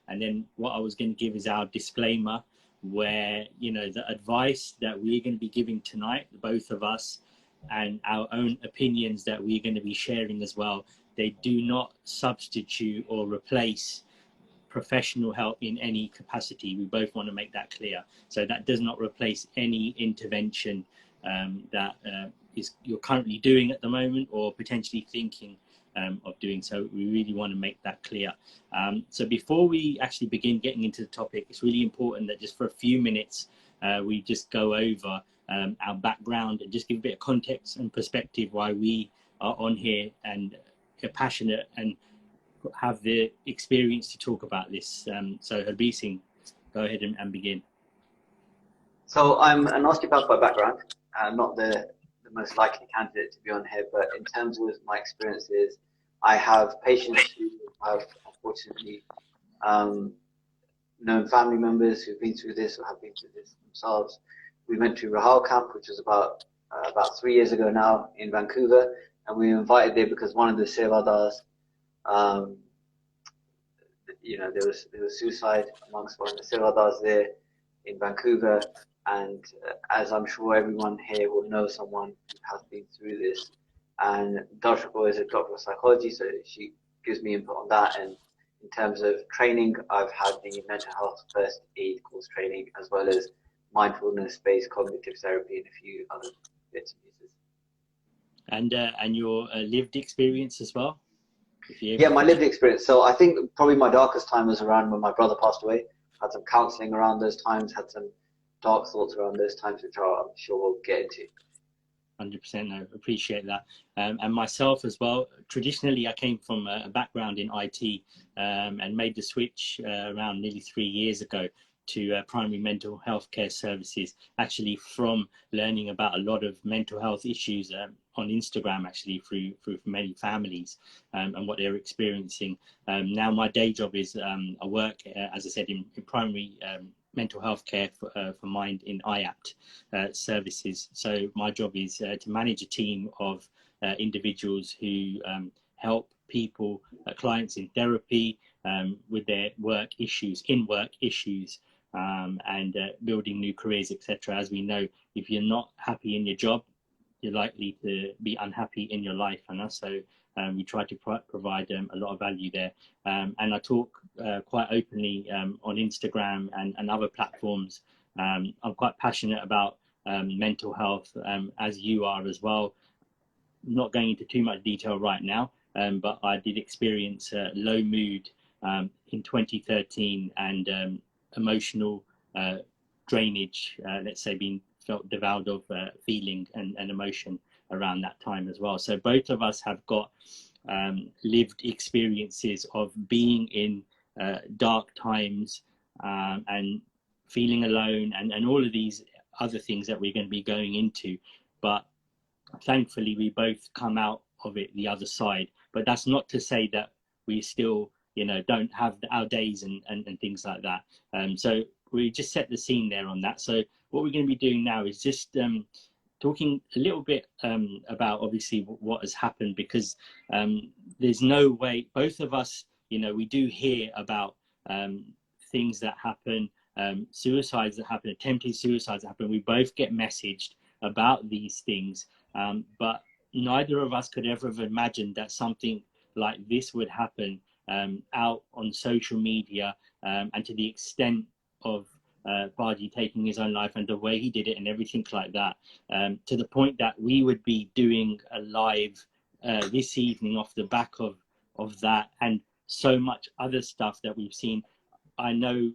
And then what I was going to give is our disclaimer, where, you know, the advice that we're going to be giving tonight, both of us, and our own opinions that we're going to be sharing as well, they do not substitute or replace professional help in any capacity. We both want to make that clear. So that does not replace any intervention that you're currently doing at the moment or potentially thinking of doing. So we really want to make that clear. So before we actually begin getting into the topic, it's really important that just for a few minutes we just go over our background and just give a bit of context and perspective why we are on here and are passionate and have the experience to talk about this. So Harbir Singh, go ahead and begin. So I'm an osteopath by background. I'm not the most likely candidate to be on here, but in terms of my experiences, I have patients who have unfortunately known family members who've been through this or have been through this themselves. We went to Rahal camp, which was about 3 years ago now in Vancouver, and we were invited there because one of the Sevadars, you know, there was suicide amongst one of the Sevadars there in Vancouver, and as I'm sure everyone here will know someone who has been through this. And Darshako is a doctor of psychology, so she gives me input on that. And in terms of training, I've had the mental health first aid course training, as well as mindfulness-based cognitive therapy and a few other bits and pieces. And your lived experience as well? Yeah, my lived experience. So I think probably my darkest time was around when my brother passed away. Had some counselling around those times, had some dark thoughts around those times, which I'm sure we'll get into. 100%, no, appreciate that. And myself as well, traditionally I came from a background in IT and made the switch around nearly 3 years ago to primary mental health care services, actually from learning about a lot of mental health issues on Instagram, actually through many families and what they're experiencing. Now my day job is I work, as I said, in primary mental health care for Mind in IAPT services. So my job is to manage a team of individuals who help people, clients in therapy with their work issues, and building new careers, etc. As we know, if you're not happy in your job, you're likely to be unhappy in your life, and so we try to provide a lot of value there. And I talk quite openly on Instagram and other platforms. I'm quite passionate about mental health, as you are as well. Not going into too much detail right now, but I did experience low mood in 2013 and emotional drainage, let's say, being felt devoid of feeling and emotion around that time as well. So both of us have got lived experiences of being in dark times and feeling alone and all of these other things that we're going to be going into. But thankfully we both come out of it the other side. But that's not to say that we still, you know, don't have our days and things like that. So we just set the scene there on that. So what we're going to be doing now is just talking a little bit about obviously what has happened, because there's no way, both of us, you know, we do hear about things that happen, suicides that happen, attempted suicides that happen. We both get messaged about these things, but neither of us could ever have imagined that something like this would happen out on social media, and to the extent of Baji taking his own life and the way he did it and everything like that, to the point that we would be doing a live this evening off the back of that and so much other stuff that we've seen. I know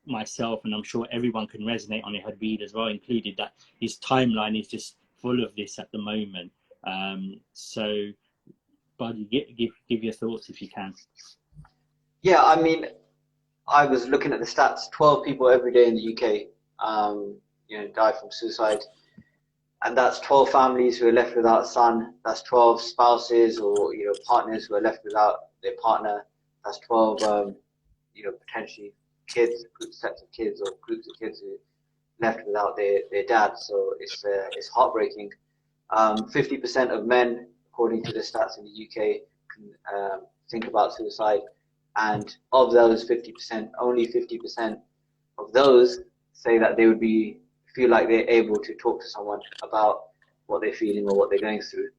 myself, and I'm sure everyone can resonate on it, Harbir as well included, that his timeline is just full of this at the moment. So Baji, give your thoughts if you can. Yeah, I mean, I was looking at the stats. 12 people every day in the UK, you know, die from suicide, and that's 12 families who are left without a son. That's 12 spouses or, you know, partners who are left without their partner. That's 12, you know, potentially kids, sets of kids or groups of kids who are left without their dad. So it's heartbreaking. 50% of men, according to the stats in the UK, can think about suicide. And of those 50%, only 50% of those say that they would feel like they're able to talk to someone about what they're feeling or what they're going through.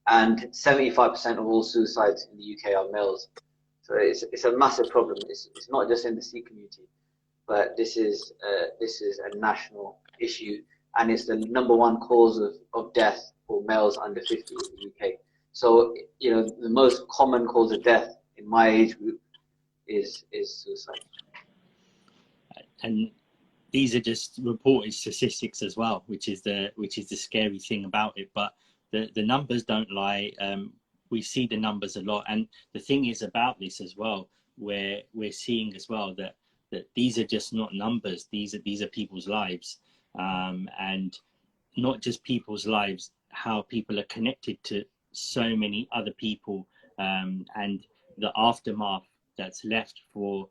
And 75% of all suicides in the UK are males. So it's a massive problem. It's not just in the Sikh community, but this is a national issue, and it's the #1 cause of death for males under 50 in the UK. So, you know, the most common cause of death in my age group is suicide. And these are just reported statistics as well, which is the scary thing about it. But the numbers don't lie. We see the numbers a lot, and the thing is about this as well, where we're seeing as well that these are just not numbers. These are people's lives, and not just people's lives. How people are connected to so many other people, and the aftermath that's left for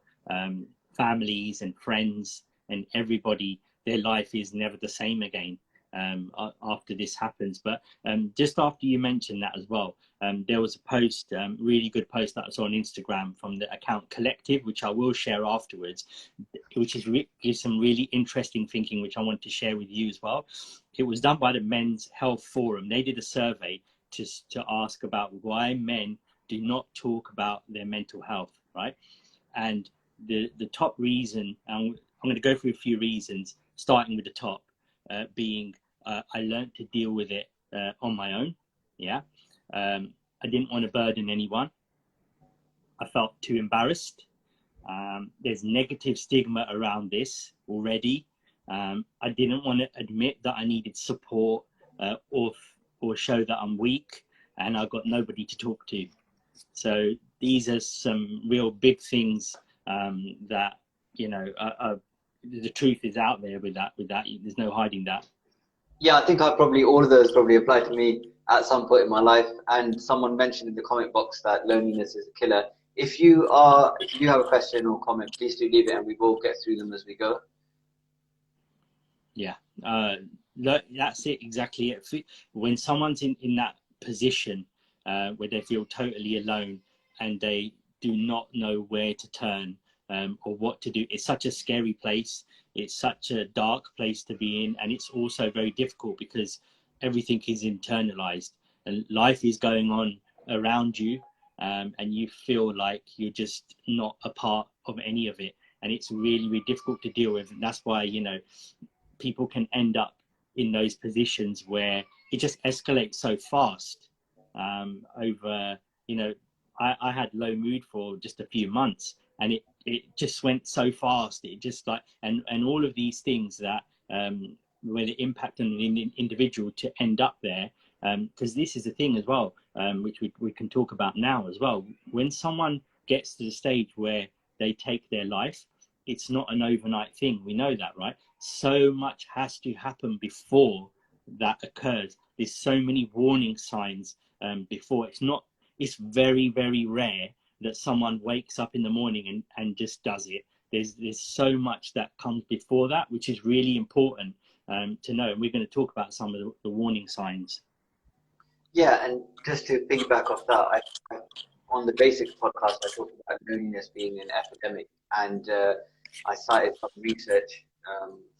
families and friends and everybody. Their life is never the same again after this happens. But just after you mentioned that as well, there was a post, really good post that I saw on Instagram from the account Collective, which I will share afterwards, which is some really interesting thinking, which I want to share with you as well. It was done by the Men's Health Forum. They did a survey to ask about why men do not talk about their mental health, right? And the top reason, and I'm going to go through a few reasons, starting with the top, being I learned to deal with it on my own. Yeah. I didn't want to burden anyone. I felt too embarrassed. There's negative stigma around this already. I didn't want to admit that I needed support or show that I'm weak, and I got nobody to talk to. So these are some real big things that, you know, the truth is out there with that. There's no hiding that. Yeah, I think all of those probably apply to me at some point in my life. And someone mentioned in the comment box that loneliness is a killer. If you do have a question or comment, please do leave it, and we will get through them as we go. Yeah, that's it, exactly it. When someone's in that position where they feel totally alone and they do not know where to turn or what to do, it's such a scary place. It's such a dark place to be in, and it's also very difficult because everything is internalized and life is going on around you, and you feel like you're just not a part of any of it, and it's really, really difficult to deal with. And that's why, you know, people can end up in those positions where it just escalates so fast. Over, you know, I had low mood for just a few months, and it just went so fast. It just like, and all of these things that where the impact on an individual to end up there, because this is the thing as well, which we can talk about now as well. When someone gets to the stage where they take their life, it's not an overnight thing. We know that, right? So much has to happen before that occurs. There's so many warning signs before. It's very, very rare that someone wakes up in the morning and just does it. There's so much that comes before that, which is really important to know. And we're going to talk about some of the warning signs. Yeah, and just to piggyback off that, on the Basics podcast, I talked about loneliness being an epidemic, and I cited some research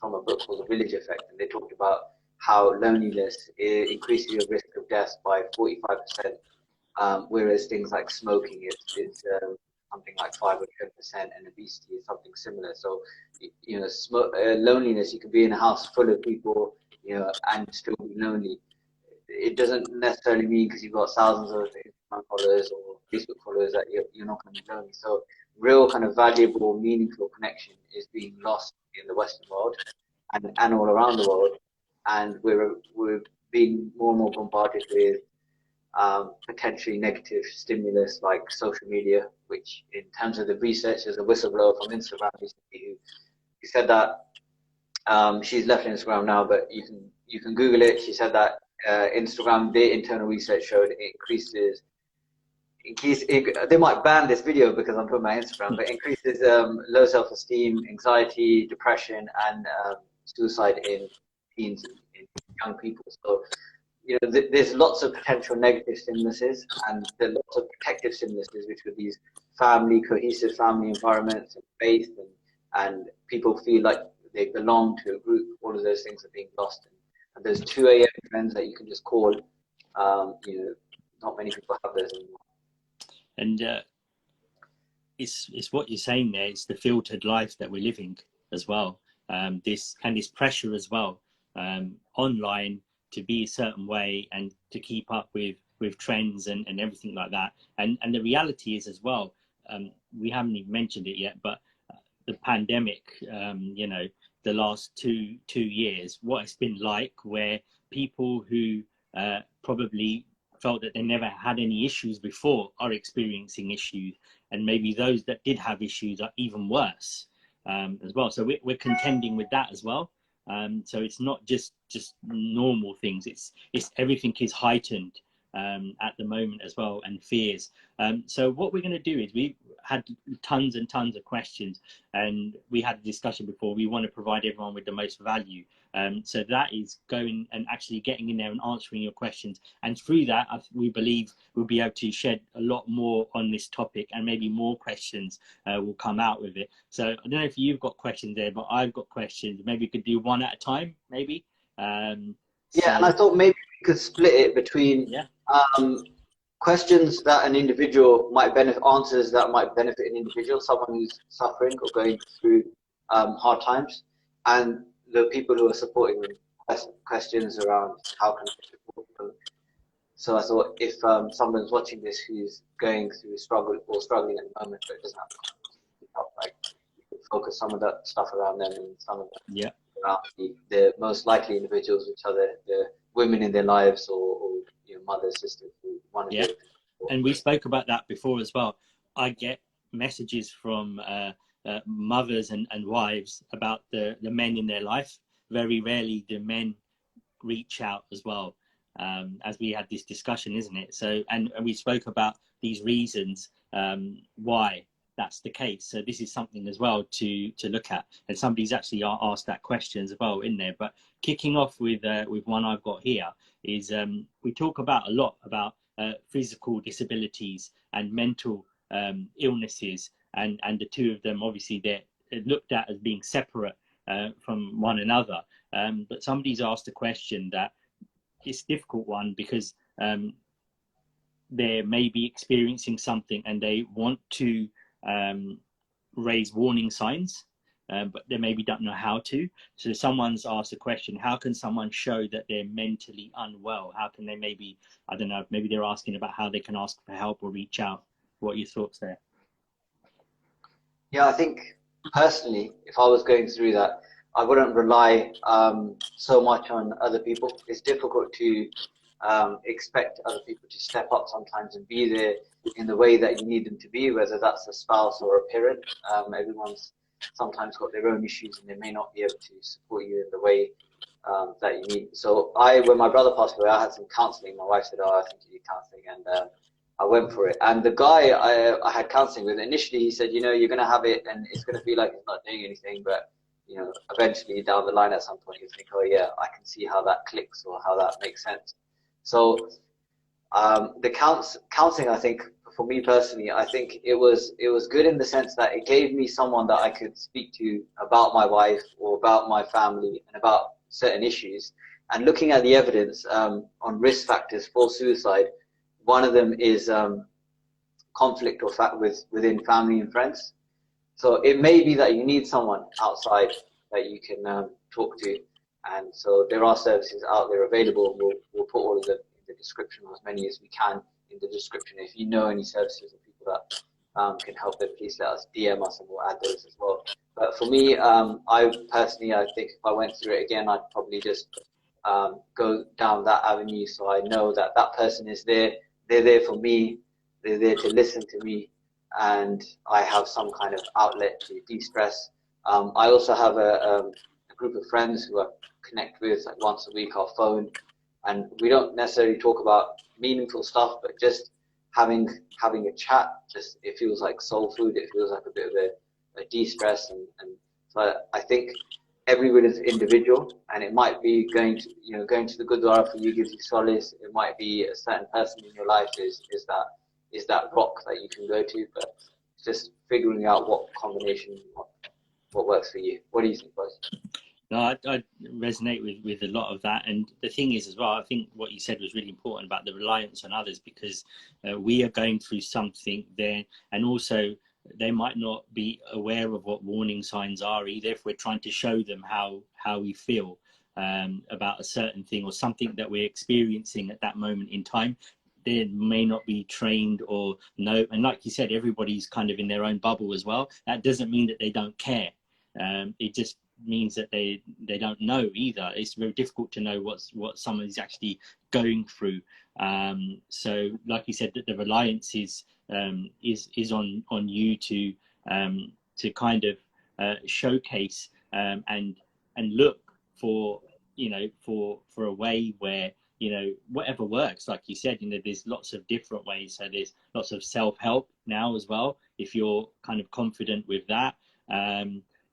from a book called The Village Effect, and they talked about how loneliness increases your risk of death by 45%, whereas things like smoking is something like 5 or 10%, and obesity is something similar. So, you know, loneliness, you can be in a house full of people, you know, and still be lonely. It doesn't necessarily mean because you've got thousands of Instagram followers or Facebook followers that you're not going to be lonely. So real kind of valuable, meaningful connection is being lost in the Western world and all around the world. And we're being more and more bombarded with potentially negative stimulus like social media, which in terms of the research, there's a whistleblower from Instagram recently who said that she's left Instagram now, but you can Google it. She said that Instagram, their internal research showed it increases. They might ban this video because I'm talking about Instagram, but increases low self-esteem, anxiety, depression, and suicide in teens, in young people. So there's lots of potential negative stimuluses, and there's lots of protective stimuluses, which are these family, cohesive family environments and faith, and people feel like they belong to a group. All of those things are being lost. And there's 2 a.m. friends that you can just call. Not many people have those anymore. And it's what you're saying there. It's the filtered life that we're living as well. This pressure as well, online, to be a certain way and to keep up with trends and everything like that. And the reality is as well, we haven't even mentioned it yet, but the pandemic, the last two years, what it's been like, where people who probably felt that they never had any issues before are experiencing issues, and maybe those that did have issues are even worse as well. So we're contending with that as well. So it's not just normal things. It's everything is heightened at the moment as well, and fears. So what we're going to do is, we had tons and tons of questions, and we had a discussion before. We want to provide everyone with the most value. So that is going and actually getting in there and answering your questions. And through that, we believe we'll be able to shed a lot more on this topic, and maybe more questions will come out with it. So I don't know if you've got questions there, but I've got questions. Maybe we could do one at a time, maybe. And I thought maybe we could split it between questions that an individual might benefit, answers that might benefit an individual, someone who's suffering or going through hard times, and the people who are supporting them, questions around how can I support them. So I thought, if someone's watching this who's going through struggling at the moment, but doesn't have help, like, you could focus some of that stuff around them, and some of that around the most likely individuals, which are the women in their lives, or mothers, sisters who want to do. And we spoke about that before as well. I get messages from mothers and wives about the men in their life. Very rarely do men reach out as well, as we had this discussion, isn't it? So, and we spoke about these reasons why that's the case. So this is something as well to look at, and somebody's actually asked that question as well in there. But kicking off with one I've got here is, we talk about a lot about physical disabilities and mental illnesses, and the two of them, obviously, they're looked at as being separate from one another. But somebody's asked a question that it's a difficult one, because they may be experiencing something and they want to raise warning signs, but they maybe don't know how to. So someone's asked a question: how can someone show that they're mentally unwell? How can they, maybe, I don't know, maybe they're asking about how they can ask for help or reach out. What are your thoughts there? Yeah, I think personally, if I was going through that, I wouldn't rely so much on other people. It's difficult to expect other people to step up sometimes and be there in the way that you need them to be, whether that's a spouse or a parent. Everyone's sometimes got their own issues, and they may not be able to support you in the way that you need. So when my brother passed away, I had some counselling. My wife said, "Oh, I think you need counselling," and I went for it. And the guy I had counselling with, initially he said, you're going to have it and it's going to feel like it's not doing anything, but eventually down the line at some point you think, oh yeah, I can see how that clicks, or how that makes sense. So the counselling, I think, for me personally, I think it was good in the sense that it gave me someone that I could speak to about my wife, or about my family, and about certain issues. And looking at the evidence on risk factors for suicide, one of them is conflict or within family and friends. So it may be that you need someone outside that you can talk to, and so there are services out there available. We'll put all of them in the description, or as many as we can in the description. If you know any services or people that can help, then please let us DM us, and we'll add those as well. But for me, I think if I went through it again, I'd probably just go down that avenue, so I know that that person is there. They're there for me. They're there to listen to me, and I have some kind of outlet to de-stress. I also have a group of friends who I connect with, like, once a week, our phone, and we don't necessarily talk about meaningful stuff, but just having a chat, just, it feels like soul food. It feels like a bit of a de-stress, and so I think everyone is individual, and it might be going to, you know, going to the Gurdwara for you gives you solace. It might be a certain person in your life is that rock that you can go to, but it's just figuring out what combination, what works for you. What do you think, boys? No, I resonate with a lot of that. And the thing is as well, I think what you said was really important about the reliance on others, because we are going through something there, and also they might not be aware of what warning signs are either. If we're trying to show them how we feel about a certain thing or something that we're experiencing at that moment in time, they may not be trained or know. And like you said, everybody's kind of in their own bubble as well. That doesn't mean that they don't care. It just means that they don't know either. It's very difficult to know what someone is actually going through. So like you said, that the reliance is on you to kind of showcase and look for, you know, for a way where, you know, whatever works. Like you said, you know, there's lots of different ways. So there's lots of self-help now as well, if you're kind of confident with that.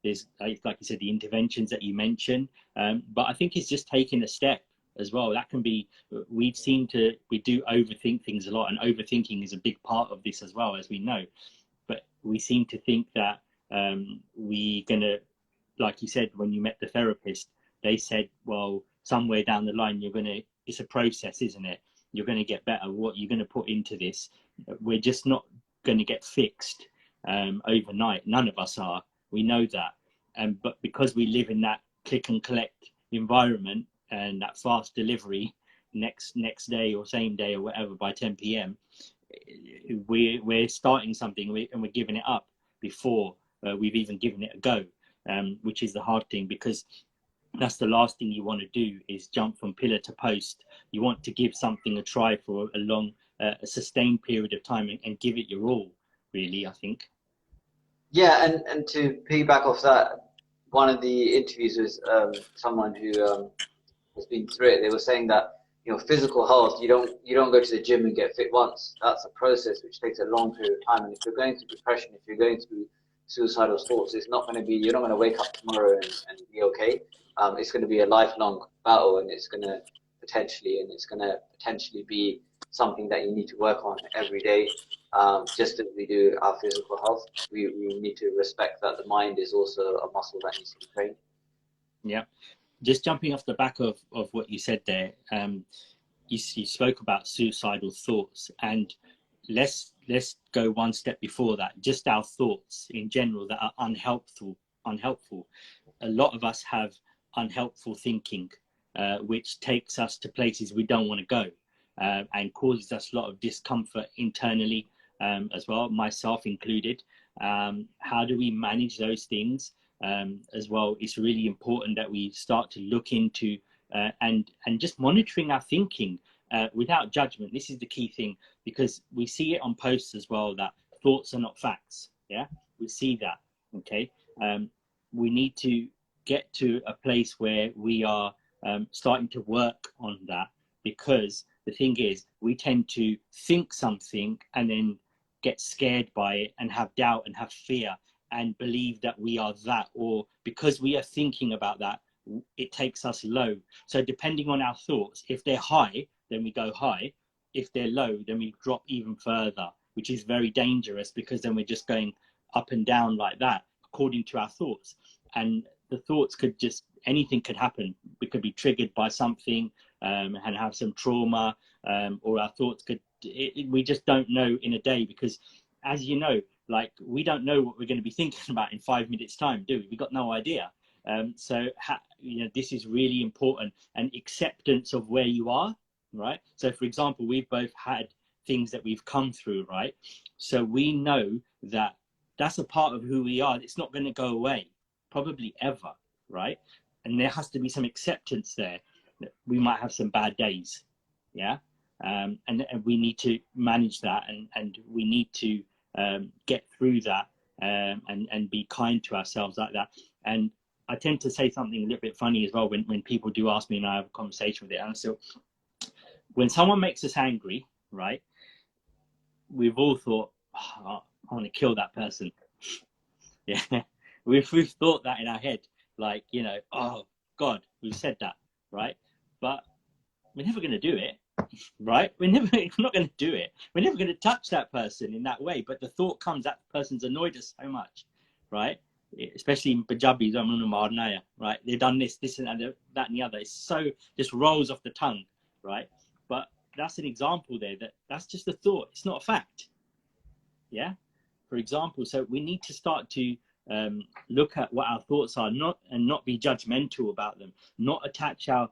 There's, like you said, the interventions that you mentioned, but I think it's just taking a step as well. That can be, we do overthink things a lot, and overthinking is a big part of this as well, as we know. But we seem to think that we're gonna, like you said, when you met the therapist, they said, well, somewhere down the line, it's a process, isn't it? You're gonna get better. What you're gonna put into this, we're just not gonna get fixed overnight. None of us are. We know that. But because we live in that click and collect environment and that fast delivery next day or same day or whatever by 10 p.m, we're starting something and we're giving it up before we've even given it a go, which is the hard thing, because that's the last thing you want to do, is jump from pillar to post. You want to give something a try for a long, a sustained period of time and give it your all, really, I think. Yeah, and to piggyback off that, one of the interviews was someone who has been through it. They were saying that, you know, physical health, you don't go to the gym and get fit once. That's a process which takes a long period of time. And if you're going through depression, if you're going through suicidal thoughts, you're not going to wake up tomorrow and be okay. It's going to be a lifelong battle, and it's going to potentially be something that you need to work on every day. Just as we do our physical health, we need to respect that the mind is also a muscle that needs to be trained. Yeah. Just jumping off the back of what you said there, you spoke about suicidal thoughts, and let's go one step before that. Just our thoughts in general that are unhelpful. A lot of us have unhelpful thinking, which takes us to places we don't want to go, and causes us a lot of discomfort internally, as well, myself included. How do we manage those things? As well, it's really important that we start to look into and just monitoring our thinking without judgment. This is the key thing, because we see it on posts as well, that thoughts are not facts. Yeah, we see that. Okay, we need to get to a place where we are starting to work on that, because the thing is, we tend to think something and then get scared by it and have doubt and have fear and believe that we are that, or because we are thinking about that, it takes us low. So depending on our thoughts, if they're high, then we go high. If they're low, then we drop even further, which is very dangerous, because then we're just going up and down like that according to our thoughts. And the thoughts could just, anything could happen. We could be triggered by something and have some trauma, or our thoughts could, we just don't know in a day, because as you know, like, we don't know what we're going to be thinking about in 5 minutes time, do we? We got no idea. So you know, this is really important, and acceptance of where you are, right? So for example, we've both had things that we've come through, right? So we know that that's a part of who we are. It's not going to go away, probably ever, right? And there has to be some acceptance there. We might have some bad days, yeah, and we need to manage that, and we need to get through that, and be kind to ourselves like that. And I tend to say something a little bit funny as well when people do ask me and I have a conversation with it. And so when someone makes us angry, right, we've all thought, oh, I want to kill that person. Yeah, we've thought that in our head. like, you know, oh God, we've said that, right? But we're never going to do it, right? We're not going to do it. We're never going to touch that person in that way. But the thought comes, that person's annoyed us so much, right? Especially in Punjabi, right? They've done this and that and the other. It's so just rolls off the tongue, right? But that's an example there. That's just a thought. It's not a fact. Yeah. For example, so we need to start to look at what our thoughts are, not be judgmental about them, not attach our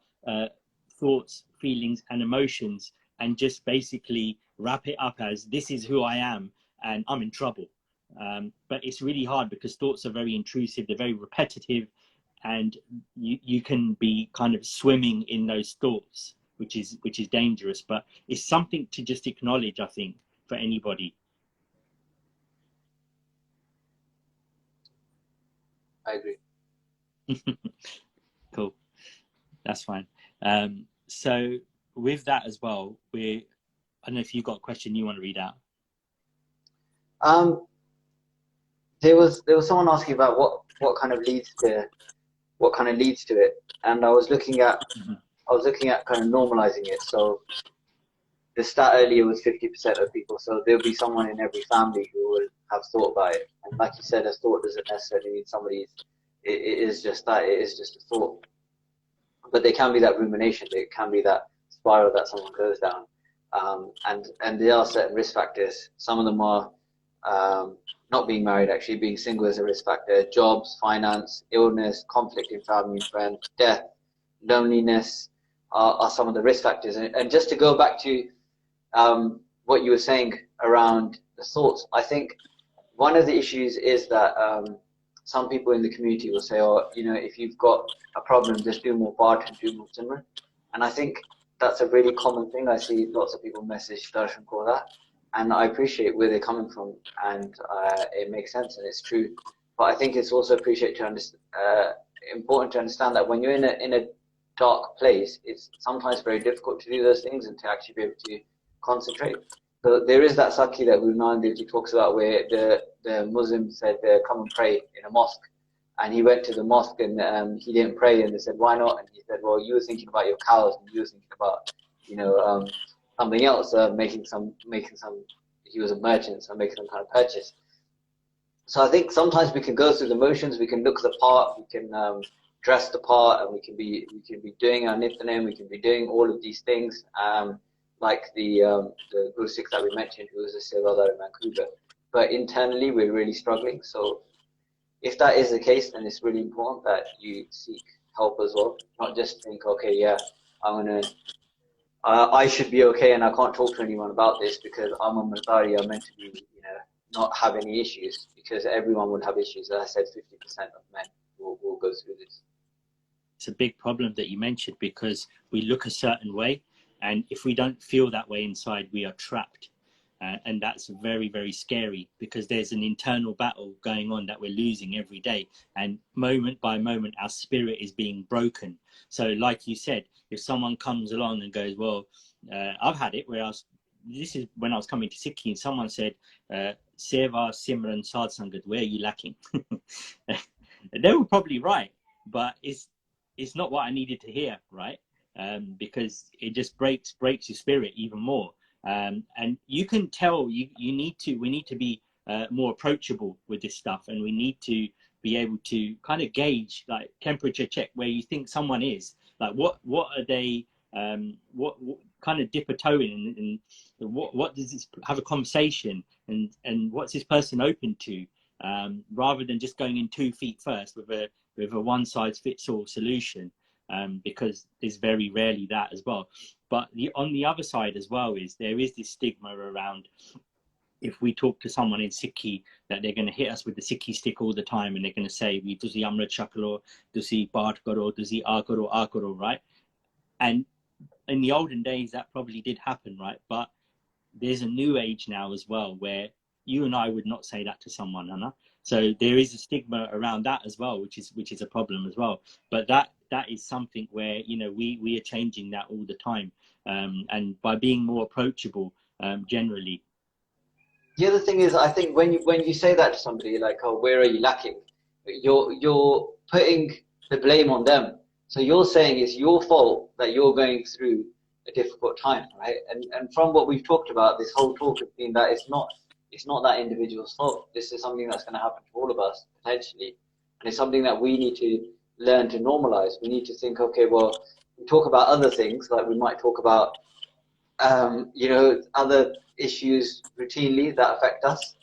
thoughts, feelings, and emotions, and just basically wrap it up as this is who I am and I'm in trouble. But it's really hard because thoughts are very intrusive, they're very repetitive, and you can be kind of swimming in those thoughts, which is dangerous. But it's something to just acknowledge, I think, for anybody. I agree. Cool, that's fine. So with that as well, I don't know if you've got a question you want to read out. There was someone asking about what kind of leads to it, and I was looking at kind of normalizing it. So the stat earlier was 50% of people, so there'll be someone in every family who will have thought about it. And like you said, a thought doesn't necessarily mean somebody's. It is just that. It is just a thought. But there can be that rumination. There can be that spiral that someone goes down. And there are certain risk factors. Some of them are not being married, actually being single is a risk factor. Jobs, finance, illness, conflict in family and friends, death, loneliness are some of the risk factors. And just to go back to what you were saying around the thoughts, I think one of the issues is that some people in the community will say, oh, you know, if you've got a problem, just do more Bart and do more Simran. And I think that's a really common thing. I see lots of people message Darshan for that. And I appreciate where they're coming from, and it makes sense and it's true. But I think it's also important to understand that when you're in a dark place, it's sometimes very difficult to do those things and to actually be able to concentrate. So there is that Sakhi that Guru Nanak Dev Ji talks about, where the Muslim said, come and pray in a mosque. And he went to the mosque and he didn't pray, and they said, why not? And he said, well, you were thinking about your cows, and you were thinking about, you know, something else, making some, he was a merchant, so making some kind of purchase. So I think sometimes we can go through the motions, we can look the part, we can dress the part, and we can be doing our nithanem, we can be doing all of these things, like the Guru Sikh that we mentioned, who was a Sevadar in Vancouver. But internally, we're really struggling. So if that is the case, then it's really important that you seek help as well. Not just think, okay, yeah, I should be okay and I can't talk to anyone about this because I'm a Mardari, I'm meant to be, you know, not have any issues, because everyone will have issues. As I said, 50% of men will go through this. It's a big problem that you mentioned, because we look a certain way, and if we don't feel that way inside, we are trapped. And that's very, very scary, because there's an internal battle going on that we're losing every day. And moment by moment, our spirit is being broken. So like you said, if someone comes along and goes, well, I've had it where this is when I was coming to Sikhi, and someone said, Seva, Simran, Sad Sangat, where are you lacking? They were probably right, but it's not what I needed to hear, right? Because it just breaks your spirit even more. And you can tell we need to be more approachable with this stuff, and we need to be able to kind of gauge, like, temperature check where you think someone is, like what are they, what kind of dip a toe in, and what does this have a conversation, and what's this person open to, rather than just going in 2 feet first with a one size fits all solution. Because there's very rarely that as well. But on the other side as well there is this stigma around, if we talk to someone in Sikhi, that they're going to hit us with the Sikhi stick all the time, and they're going to say, "Tusi amrit chaklo, tusi paat karo, tusi aa karo," right? And in the olden days, that probably did happen, right? But there's a new age now as well, where you and I would not say that to someone, Hannah. So there is a stigma around that as well, which is a problem as well. But that is something where, you know, we are changing that all the time, and by being more approachable, generally. The other thing is, I think when you say that to somebody, like, oh, where are you lacking? You're putting the blame on them. So you're saying it's your fault that you're going through a difficult time, right? And from what we've talked about, this whole talk has been that it's not that individual's fault. This is something that's going to happen to all of us potentially, and it's something that we need to learn to normalize. We need to think, okay, well, we talk about other things, like we might talk about, you know, other issues routinely that affect us.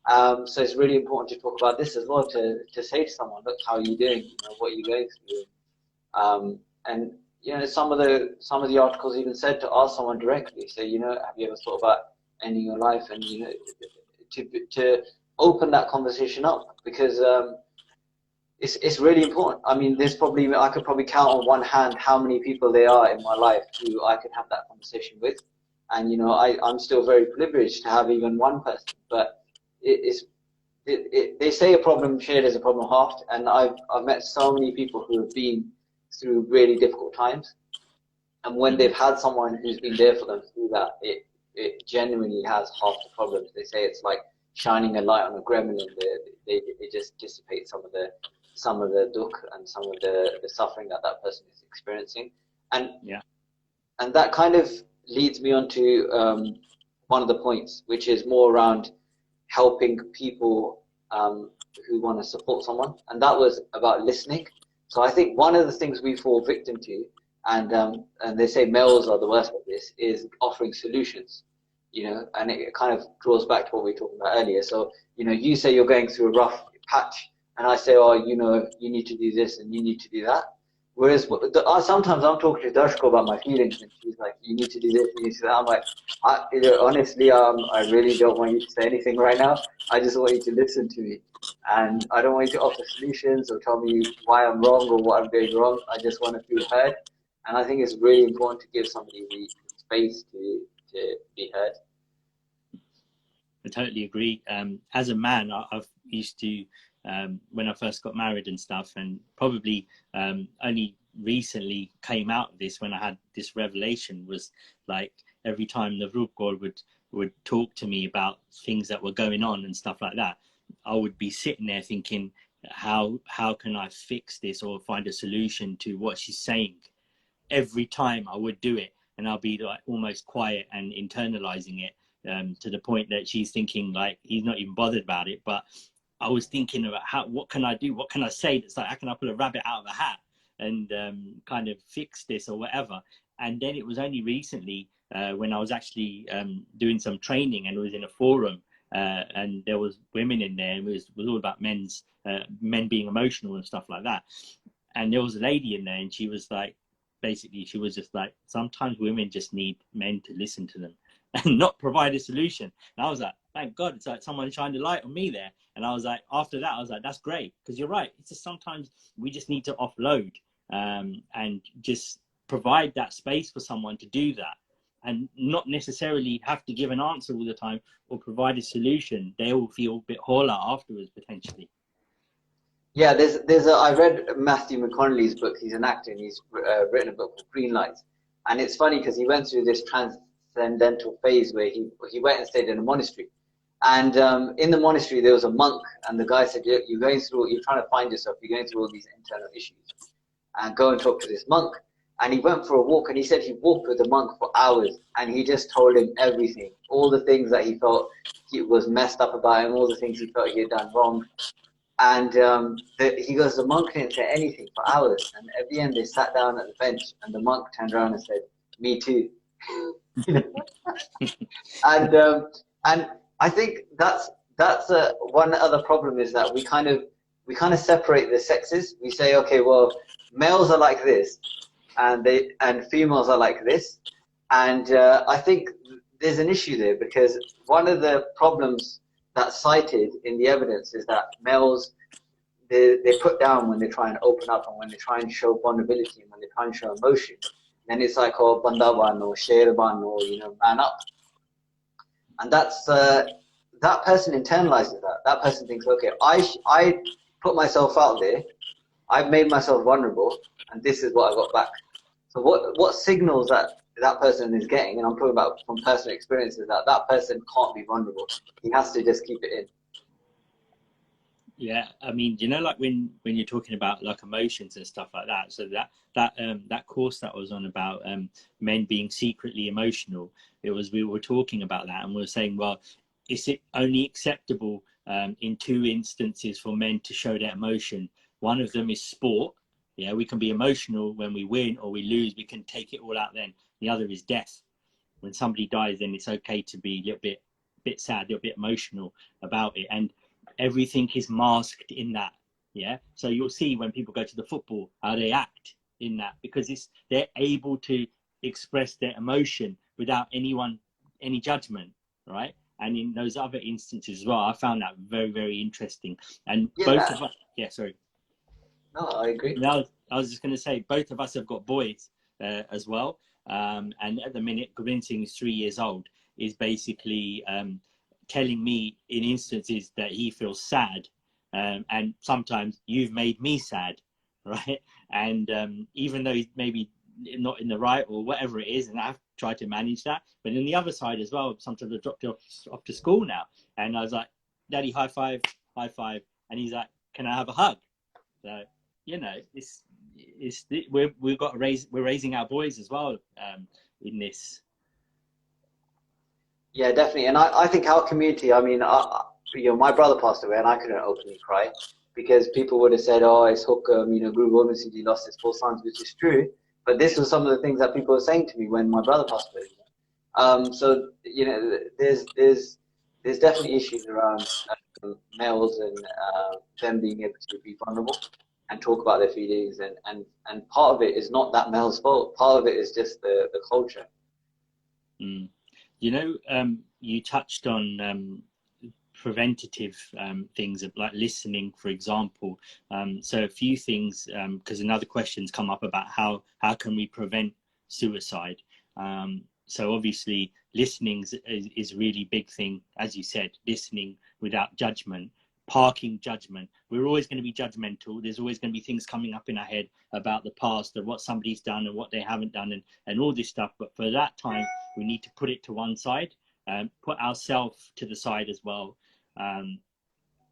So it's really important to talk about this as well, to say to someone, look, how are you doing? You know, what are you going through? And you know, some of the articles even said to ask someone directly, say, you know, have you ever thought about ending your life? And you know, to open that conversation up, because it's really important. I mean, I could probably count on one hand how many people there are in my life who I could have that conversation with, and you know, I'm still very privileged to have even one person. But they say a problem shared is a problem halved, and I've met so many people who have been through really difficult times, and when they've had someone who's been there for them through that, it genuinely has half the problems. They say it's like shining a light on a gremlin. They just dissipate some of the dukh and some of the suffering that person is experiencing, and that kind of leads me on to one of the points, which is more around helping people who want to support someone, and that was about listening. So I think one of the things we fall victim to, and they say males are the worst at this, is offering solutions. You know, and it kind of draws back to what we were talking about earlier. So, you know, you say you're going through a rough patch, and I say, oh, you know, you need to do this and you need to do that. Whereas sometimes I'm talking to Darshko about my feelings, and she's like, you need to do this, you need to do that. I'm like, you know, honestly, I really don't want you to say anything right now. I just want you to listen to me. And I don't want you to offer solutions or tell me why I'm wrong or what I'm doing wrong. I just want to feel heard. And I think it's really important to give somebody the space to be heard. I totally agree. As a man, I've used to, when I first got married and stuff, and probably only recently came out of this when I had this revelation, was like every time the Rup God would talk to me about things that were going on and stuff like that, I would be sitting there thinking, how can I fix this or find a solution to what she's saying? Every time I would do it, and I'll be like almost quiet and internalizing it, to the point that she's thinking like he's not even bothered about it. But I was thinking about what can I do? What can I say that's like, how can I pull a rabbit out of a hat and kind of fix this or whatever? And then it was only recently when I was actually doing some training, and it was in a forum, and there was women in there, and it was all about men being emotional and stuff like that. And there was a lady in there, and she was like, basically, she was just like, sometimes women just need men to listen to them and not provide a solution. And I was like, thank God, it's like someone shined a light on me there. And I was like, after that, I was like, that's great, because you're right. It's just sometimes we just need to offload and just provide that space for someone to do that, and not necessarily have to give an answer all the time or provide a solution. They will feel a bit holler afterwards, potentially. Yeah, I read Matthew McConaughey's book. He's an actor, and he's written a book called Green Lights. And it's funny because he went through this transcendental phase where he went and stayed in a monastery. And in the monastery, there was a monk, and the guy said, you're trying to find yourself, you're going through all these internal issues, and go and talk to this monk. And he went for a walk, and he said he walked with the monk for hours, and he just told him everything, all the things that he felt he was messed up about him, all the things he felt he had done wrong. And he goes, the monk didn't say anything for hours. And at the end, they sat down at the bench, and the monk turned around and said, me too. And I think that's one other problem, is that we kind of separate the sexes. We say, okay, well, males are like this, and females are like this. And I think there's an issue there, because one of the problems that's cited in the evidence is that males, they put down when they try and open up, and when they try and show vulnerability, and when they try and show emotion. Then it's like, oh, bandaban or sherban, or, you know, man up. And that's that person internalizes that. That person thinks, okay, I put myself out there, I've made myself vulnerable, and this is what I got back. So what signals that person is getting, and I'm talking about from personal experiences, that person can't be vulnerable. He has to just keep it in. Yeah, I mean, you know, like when you're talking about like emotions and stuff like that. So that course that was on about men being secretly emotional. It was, we were talking about that, and we were saying, well, is it only acceptable in two instances for men to show their emotion? One of them is sport. Yeah, we can be emotional when we win or we lose. We can take it all out then. The other is death. When somebody dies, then it's okay to be a little bit sad, a little bit emotional about it. And everything is masked in that. Yeah, so you'll see when people go to the football how they act in that, because it's, they're able to express their emotion without any judgment, right? And in those other instances as well, I found that very, very interesting. And both Yeah, of us, yeah, sorry, no, I agree. no, I was just going to say, both of us have got boys as well. And at the minute, Gavin is 3 years old, is basically telling me in instances that he feels sad. And sometimes, you've made me sad, right? And even though he's maybe not in the right or whatever it is, and I've tried to manage that. But on the other side as well, sometimes I dropped him off to school now. And I was like, Daddy, high five, high five. And he's like, can I have a hug? So, you know, we've got to we're raising our boys as well in this. Yeah, definitely. And I think our community, I mean, you know, my brother passed away and I couldn't openly cry because people would have said, oh, it's Hookham, you know, Guru Gobind Singh Ji lost his 4 sons, which is true. But this was some of the things that people were saying to me when my brother passed away. So, you know, there's definitely issues around males and them being able to be vulnerable and talk about their feelings. And part of it is not that male's fault. Part of it is just the culture. Mm. You know, you touched on preventative things of like listening, for example. So a few things, because another question's come up about how can we prevent suicide. So obviously listening is a really big thing, as you said, listening without judgment, parking judgment. We're always going to be judgmental. There's always going to be things coming up in our head about the past and what somebody's done and what they haven't done and all this stuff. But for that time, we need to put it to one side, put ourselves to the side as well.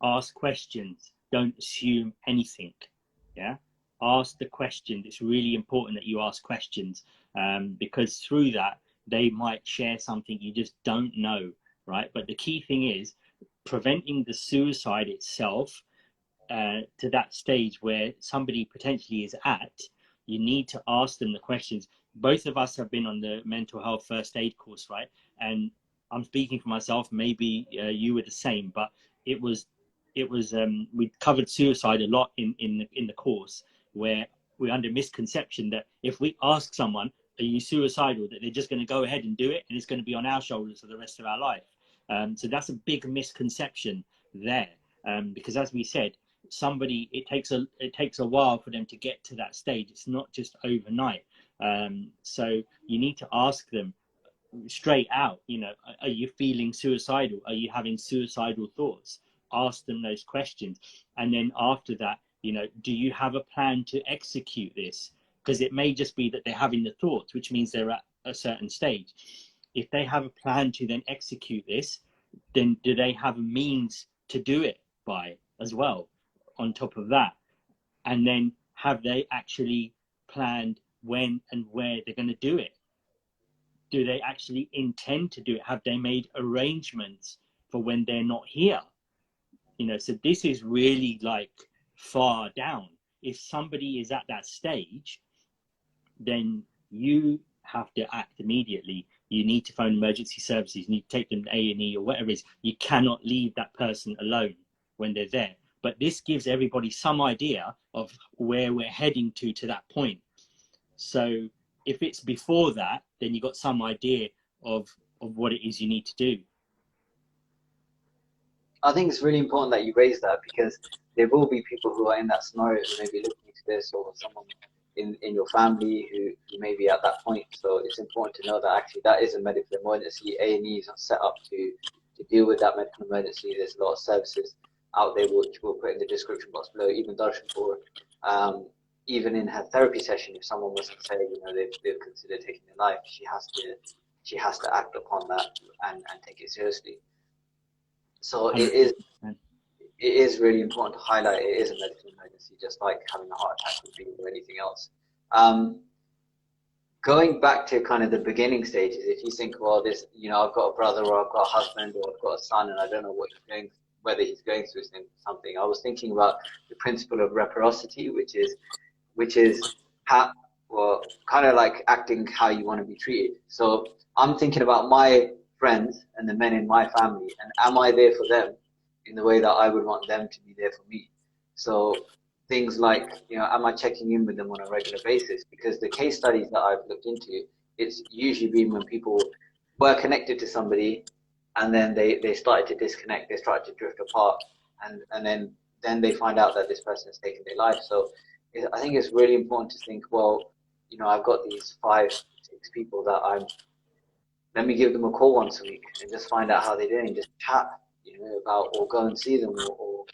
Ask questions. Don't assume anything. Yeah, ask the questions. It's really important that you ask questions, because through that they might share something you just don't know, right? But the key thing is preventing the suicide itself to that stage where somebody potentially is at. You need to ask them the questions. Both of us have been on the mental health first aid course, right? And I'm speaking for myself, maybe you were the same, but it was we covered suicide a lot in the course, where we're under misconception that if we ask someone, are you suicidal, that they're just going to go ahead and do it and it's going to be on our shoulders for the rest of our life. So that's a big misconception there, because as we said, somebody, it takes a while for them to get to that stage. It's not just overnight. So you need to ask them straight out, you know, are you feeling suicidal? Are you having suicidal thoughts? Ask them those questions. And then after that, you know, do you have a plan to execute this? Because it may just be that they're having the thoughts, which means they're at a certain stage. If they have a plan to then execute this, then do they have a means to do it by as well on top of that? And then have they actually planned when and where they're going to do it? Do they actually intend to do it? Have they made arrangements for when they're not here? You know, so this is really like far down. If somebody is at that stage, then you have to act immediately. You need to phone emergency services. You need to take them to A&E or whatever it is. You cannot leave that person alone when they're there. But this gives everybody some idea of where we're heading to that point. So if it's before that, then you've got some idea of what it is you need to do. I think it's really important that you raise that because there will be people who are in that scenario who may be looking into this, or someone in your family who may be at that point. So it's important to know that actually that is a medical emergency. A&E is not set up to deal with that medical emergency. There's a lot of services out there which we'll put in the description box below. Even Darshan, even in her therapy session, if someone was to say, you know, they've considered taking their life, she has to act upon that and take it seriously. So it is really important to highlight it is a medical emergency, just like having a heart attack would be or anything else. Going back to kind of the beginning stages, if you think, well, this, you know, I've got a brother or I've got a husband or I've got a son and I don't know whether he's going through something. I was thinking about the principle of reciprocity, which is how, well, kind of like acting how you want to be treated. So I'm thinking about my friends and the men in my family, and am I there for them in the way that I would want them to be there for me? So things like, you know, am I checking in with them on a regular basis? Because the case studies that I've looked into, it's usually been when people were connected to somebody and then they started to disconnect, they started to drift apart, and then they find out that this person has taken their life. So I think it's really important to think, well, you know, I've got these 5, 6 people that let me give them a call once a week and just find out how they're doing, just chat, you know, about, or go and see them, or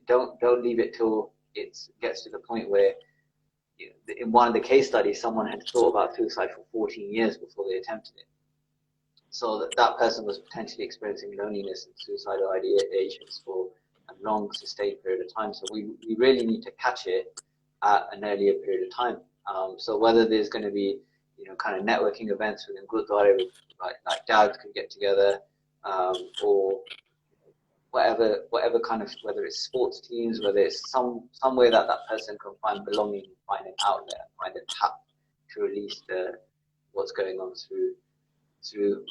don't leave it till it gets to the point where, you know, in one of the case studies, someone had thought about suicide for 14 years before they attempted it. So that person was potentially experiencing loneliness and suicidal ideations for a long, sustained period of time. So we really need to catch it at an earlier period of time. So whether there's going to be, you know, kind of networking events within Gurdwara, like dads could get together, or whatever kind of, whether it's sports teams, whether it's some way that person can find belonging, find an outlet, find a tap to release what's going on through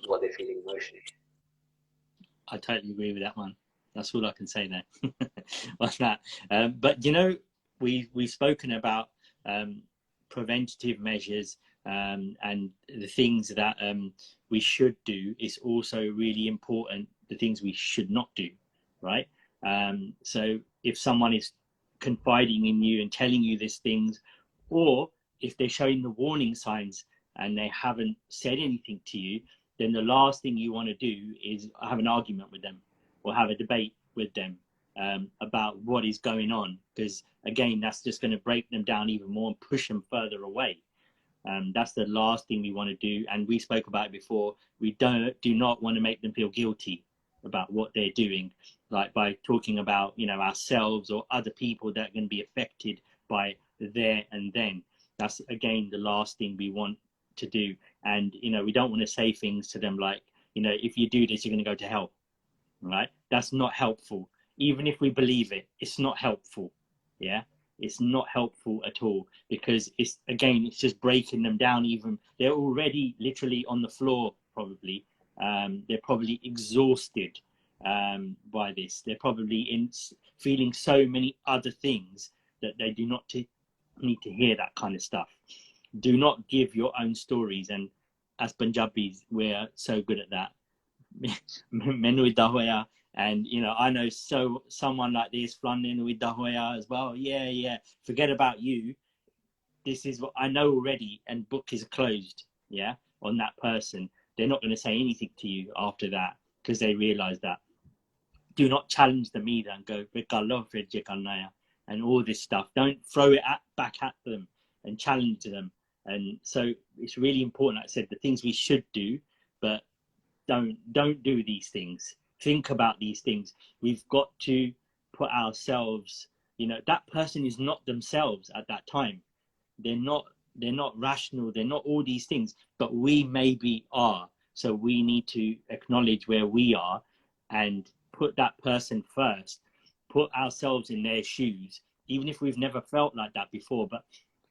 what they're feeling emotionally. I totally agree with that one. That's all I can say there on that. But you know, we've spoken about preventative measures, and the things that we should do. Is also really important, the things we should not do, right? So if someone is confiding in you and telling you these things, or if they're showing the warning signs and they haven't said anything to you, then the last thing you want to do is have an argument with them or have a debate with them about what is going on, because again, that's just going to break them down even more and push them further away. That's the last thing we want to do. And we spoke about it before. We do not want to make them feel guilty about what they're doing, like by talking about, you know, ourselves or other people that are going to be affected by there and then. That's again the last thing we want to do. And you know, we don't want to say things to them like, you know, if you do this, you're going to go to hell, right? That's not helpful. Even if we believe it, it's not helpful. Yeah, it's not helpful at all, because it's just breaking them down. Even they're already literally on the floor, probably. They're probably exhausted by this. They're probably feeling so many other things that they do not need to hear that kind of stuff. Do not give your own stories, and as Punjabis, we're so good at that. And you know, I know someone like this flanning with dahoya as well. Yeah, forget about you. This is what I know already, and book is closed. Yeah, on that person. They're not going to say anything to you after that, because they realize that. Do not challenge them either and go and all this stuff. Don't throw it back at them and challenge them. And so it's really important, like I said, the things we should do, but don't do these things. Think about these things. We've got to put ourselves, you know, that person is not themselves at that time. They're not rational. They're not all these things, but we maybe are. So we need to acknowledge where we are and put that person first, put ourselves in their shoes, even if we've never felt like that before, but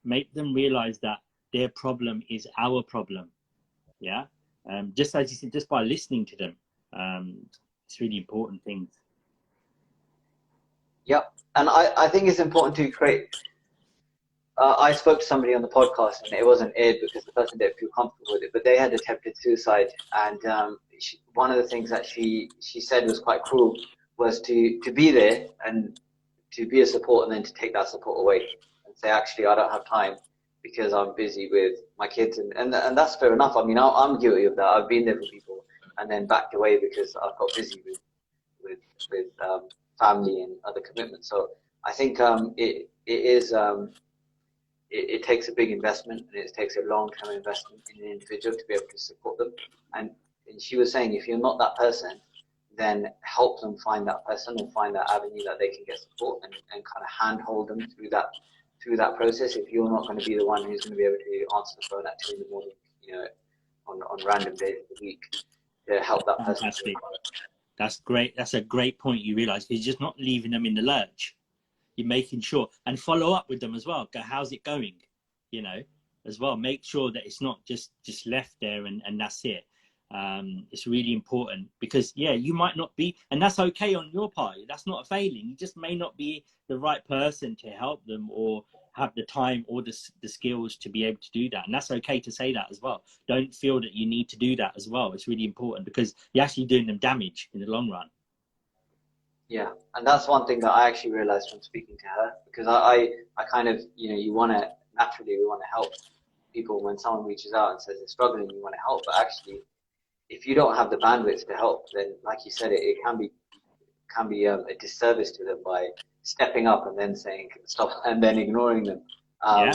make them realize that their problem is our problem. Yeah. Just as you said, just by listening to them, it's really important things. Yep. And I think it's important to create. I spoke to somebody on the podcast, and it wasn't aired because the person didn't feel comfortable with it, but they had attempted suicide. And one of the things that she said was quite cruel, was to be there and to be a support, and then to take that support away and say, actually, I don't have time because I'm busy with my kids. And that's fair enough. I mean, I'm guilty of that. I've been there for people and then backed away because I've got busy with family and other commitments. So I think it takes a big investment, and it takes a long-term investment in an individual to be able to support them. And she was saying, if you're not that person, then help them find that person or find that avenue that they can get support, and kind of handhold them through that process. If you're not going to be the one who's going to be able to answer the phone at 2 in the morning, you know, on random days of the week, to help that person. Fantastic. That's great. That's a great point you realise. You're just not leaving them in the lurch. You're making sure, and follow up with them as well. Go, how's it going? You know, as well. Make sure that it's not just left there and that's it. It's really important, because yeah, you might not be, and that's okay on your part. That's not a failing. You just may not be the right person to help them, or have the time or the skills to be able to do that, and that's okay to say that as well. Don't feel that you need to do that as well. It's really important, because you're actually doing them damage in the long run. Yeah, and that's one thing that I actually realized from speaking to her, because I kind of, you know, we want to help people. When someone reaches out and says they're struggling, you want to help, but actually, if you don't have the bandwidth to help, then like you said, it can be a disservice to them by stepping up and then saying stop and then ignoring them. Yeah.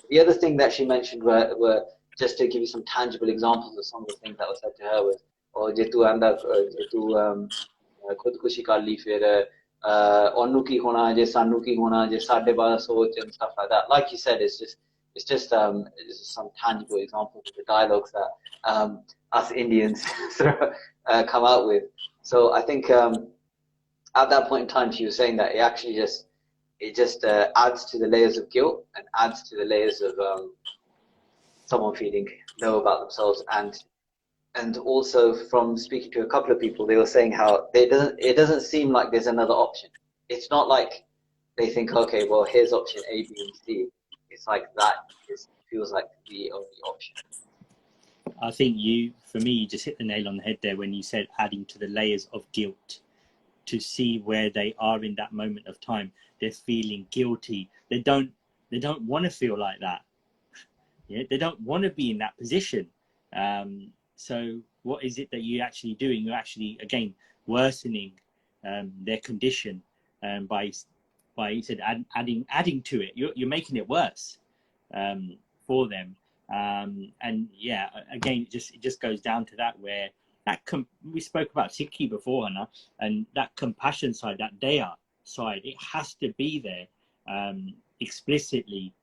The other thing that she mentioned were just to give you some tangible examples of some of the things that was said to her was, "Oh, je tu anda, je tu khudkushi kar li fir onnu ki hona, je sanu ki hona, je sade bada soch," and stuff like that. Like you said, it's just some tangible examples of the dialogues that us Indians sort of come out with. So I think at that point in time, she was saying that it actually just adds to the layers of guilt, and adds to the layers of someone feeling low about themselves, and also from speaking to a couple of people, they were saying how it doesn't seem like there's another option. It's not like they think, okay, well, here's option A, B, and C. It's like that feels like the only option. I think for me, you just hit the nail on the head there when you said adding to the layers of guilt, to see where they are in that moment of time. They're feeling guilty. They don't want to feel like that. Yeah, they don't want to be in that position. So what is it that you're actually doing? You're actually, again, worsening their condition by you said adding to it. You're making it worse for them. And yeah, again, it just goes down to that, where we spoke about Sikhi before, Hannah, and that compassion side, that daya side, it has to be there explicitly,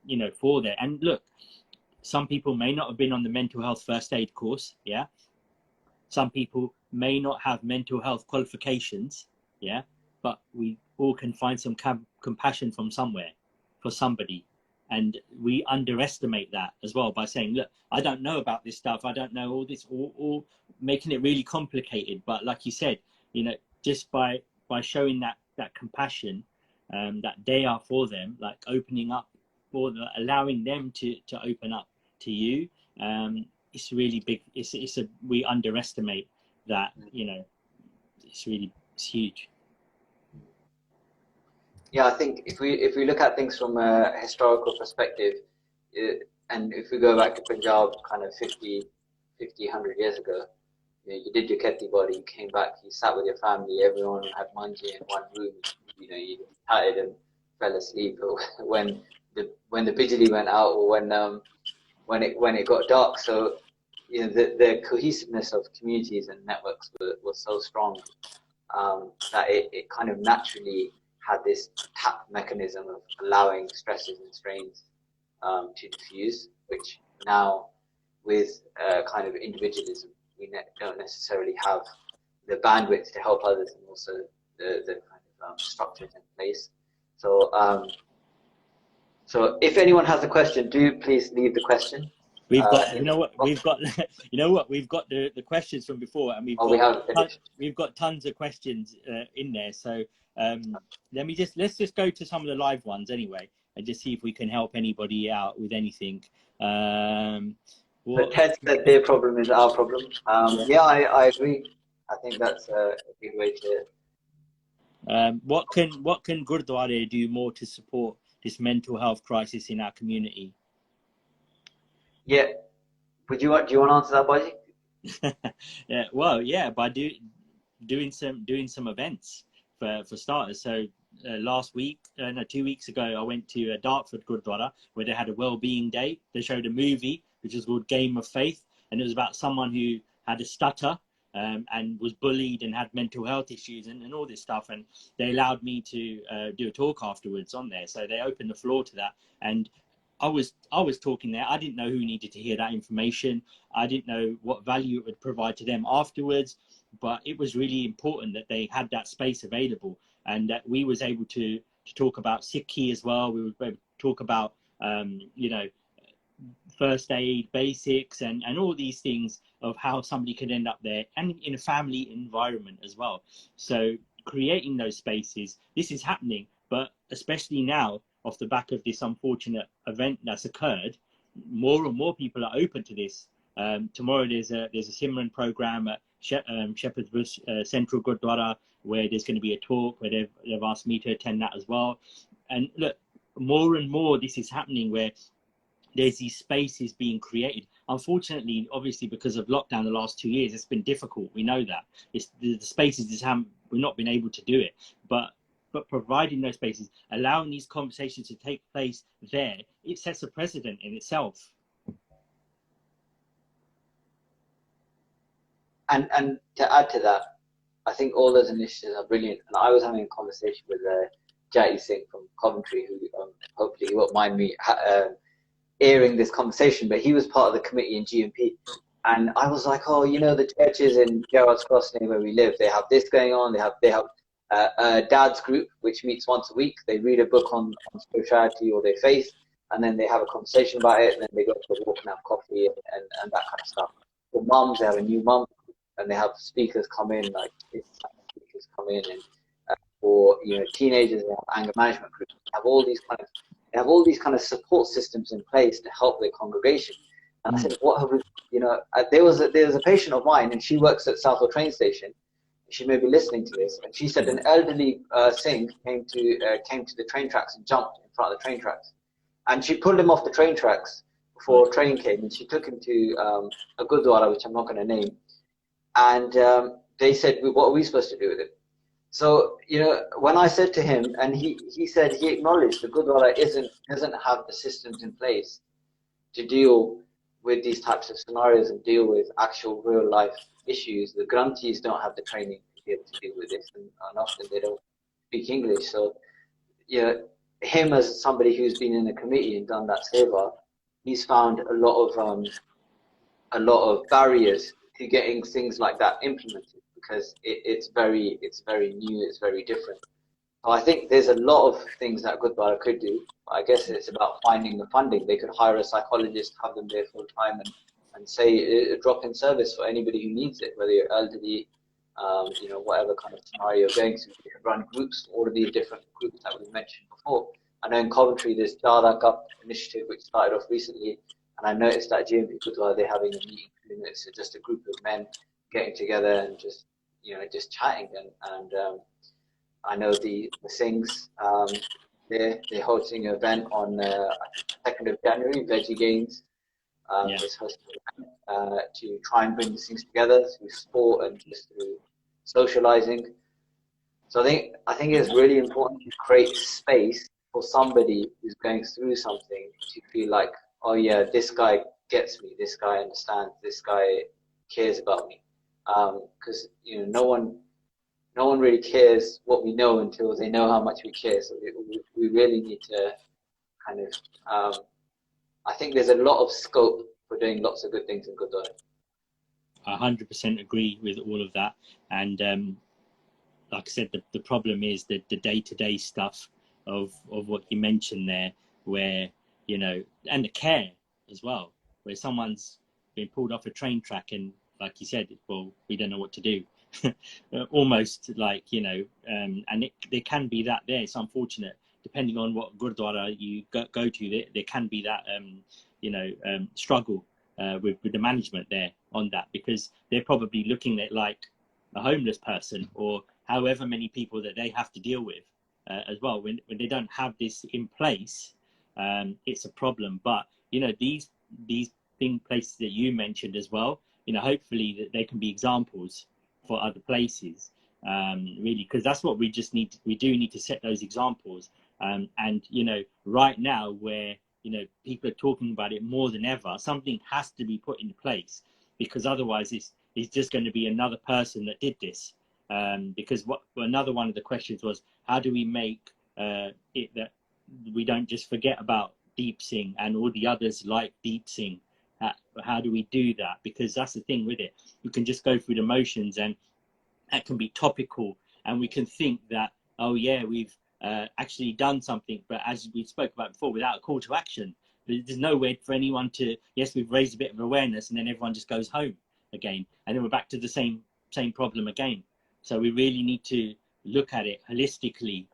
you know, for there. And look, some people may not have been on the mental health first aid course, yeah. Some people may not have mental health qualifications, yeah. But we all can find some compassion from somewhere for somebody. And we underestimate that as well by saying, look, I don't know about this stuff. I don't know all this, all making it really complicated. But like you said, you know, just by showing that compassion, that they are for them, like opening up, or allowing them to open up to you, it's really big. We underestimate that, you know, it's huge. Yeah, I think if we look at things from a historical perspective, and if we go back to Punjab kind of 50, 100 years ago, you know, you did your Kheti body, you came back, you sat with your family, everyone had manji in one room, you know, you chatted and fell asleep when the bijli went out, or when it got dark. So, you know, the cohesiveness of communities and networks was so strong that it kind of naturally had this tap mechanism of allowing stresses and strains to diffuse, which now with kind of individualism, we don't necessarily have the bandwidth to help others, and also the kind of structures in place. So if anyone has a question, do please leave the question. We've got, you know what, we've got the questions from before, and we've got tons of questions in there. So let's just go to some of the live ones anyway, and just see if we can help anybody out with anything. But Ted said their problem is our problem. Yeah, I agree. I think that's a good way to. What can Gurdwara do more to support this mental health crisis in our community? Yeah, do you want to answer that, Baji? Yeah, well, yeah, by doing some events for starters. So last week, 2 weeks ago, I went to Dartford Gurdwara, where they had a well-being day. They showed a movie which was called Game of Faith, and it was about someone who had a stutter, and was bullied and had mental health issues and all this stuff. And they allowed me to do a talk afterwards on there. So they opened the floor to that. And I was talking there. I didn't know who needed to hear that information. I didn't know what value it would provide to them afterwards, but it was really important that they had that space available, and that we was able to talk about Sikhi as well. We were able to talk about, you know, first aid basics and all these things of how somebody could end up there, and in a family environment as well. So creating those spaces, this is happening, but especially now, off the back of this unfortunate event that's occurred, more and more people are open to this. Tomorrow there's a Simran program at Shepherd's Bush Central Gurdwara, where there's going to be a talk where they've asked me to attend that as well. And look, more and more this is happening, where there's these spaces being created. Unfortunately, obviously, because of lockdown the last 2 years, it's been difficult. We know that. It's the spaces just haven't, we've not been able to do it. But providing those spaces, allowing these conversations to take place there, it sets a precedent in itself. And to add to that, I think all those initiatives are brilliant. And I was having a conversation with Jas Singh from Coventry, who hopefully he won't mind me airing this conversation, but he was part of the committee in GMP. And I was like, oh, you know, the churches in Gerrard's Cross, near where we live, they have this going on. They have a dad's group which meets once a week. They read a book on spirituality or their faith, and then they have a conversation about it, and then they go for a walk and have coffee and that kind of stuff. For mums, they have a new mum, and they have speakers come in, like speakers come in, and for, you know, teenagers, they have anger management groups. They have all these kind of support systems in place to help their congregation. And I said, what have we, you know, there was a patient of mine, and she works at Southall train station. She may be listening to this, and she said an elderly Singh came to the train tracks and jumped in front of the train tracks, and she pulled him off the train tracks before a train came, and she took him to a Gurdwara, which I'm not going to name, and they said, what are we supposed to do with it? So, you know, when I said to him, and he said he acknowledged the Gurdwara doesn't have the systems in place to deal with these types of scenarios and deal with actual real life issues. The grantees don't have the training to be able to deal with this, and often they don't speak English. So, you know, him as somebody who's been in a committee and done that seva, he's found a lot of barriers to getting things like that implemented, because it's very new, it's very different. So I think there's a lot of things that Gurdwara could do. I guess it's about finding the funding. They could hire a psychologist, have them there full time, and say a drop-in service for anybody who needs it, whether you're elderly, you know, whatever kind of scenario you're going through. They could run groups, all of these different groups that we mentioned before. I know in Coventry there's Jadak Up initiative, which started off recently, and I noticed that GMP Gurdwara, they're having a meeting. It's just a group of men getting together and just, you know, just chatting. And I know the Singhs, they're hosting an event on 2nd of January, Veggie Games. Is hosting an event to try and bring the things together through sport and just through socializing. So I think it's really important to create space for somebody who's going through something to feel like, oh yeah, this guy gets me, this guy understands, this guy cares about me. Because, you know, no one really cares what we know until they know how much we care. So we really need to kind of, I think there's a lot of scope for doing lots of good things in Gurdwara. 100% agree with all of that. And like I said, the problem is the day-to-day stuff of what you mentioned there, where, you know, and the care as well, where someone's been pulled off a train track and, like you said, well, we don't know what to do. Almost like, you know, and there can be that there. It's unfortunate, depending on what Gurdwara you go to, there can be that, you know, struggle with the management there on that, because they're probably looking at like a homeless person or however many people that they have to deal with as well. When they don't have this in place, it's a problem. But, you know, these places that you mentioned as well, you know, hopefully that they can be examples for other places, really, because that's what we do need to set those examples. And, you know, right now where, you know, people are talking about it more than ever, something has to be put in place, because otherwise is just going to be another person that did this. Because another one of the questions was, how do we make it that we don't just forget about Deep Singh and all the others like Deep Singh? How do we do that? Because that's the thing with it. You can just go through the motions, and that can be topical, and we can think that, oh yeah, we've actually done something, but as we spoke about before, without a call to action, there's no way for anyone to, yes, we've raised a bit of awareness, and then everyone just goes home again, and then we're back to the same problem again. So we really need to look at it holistically.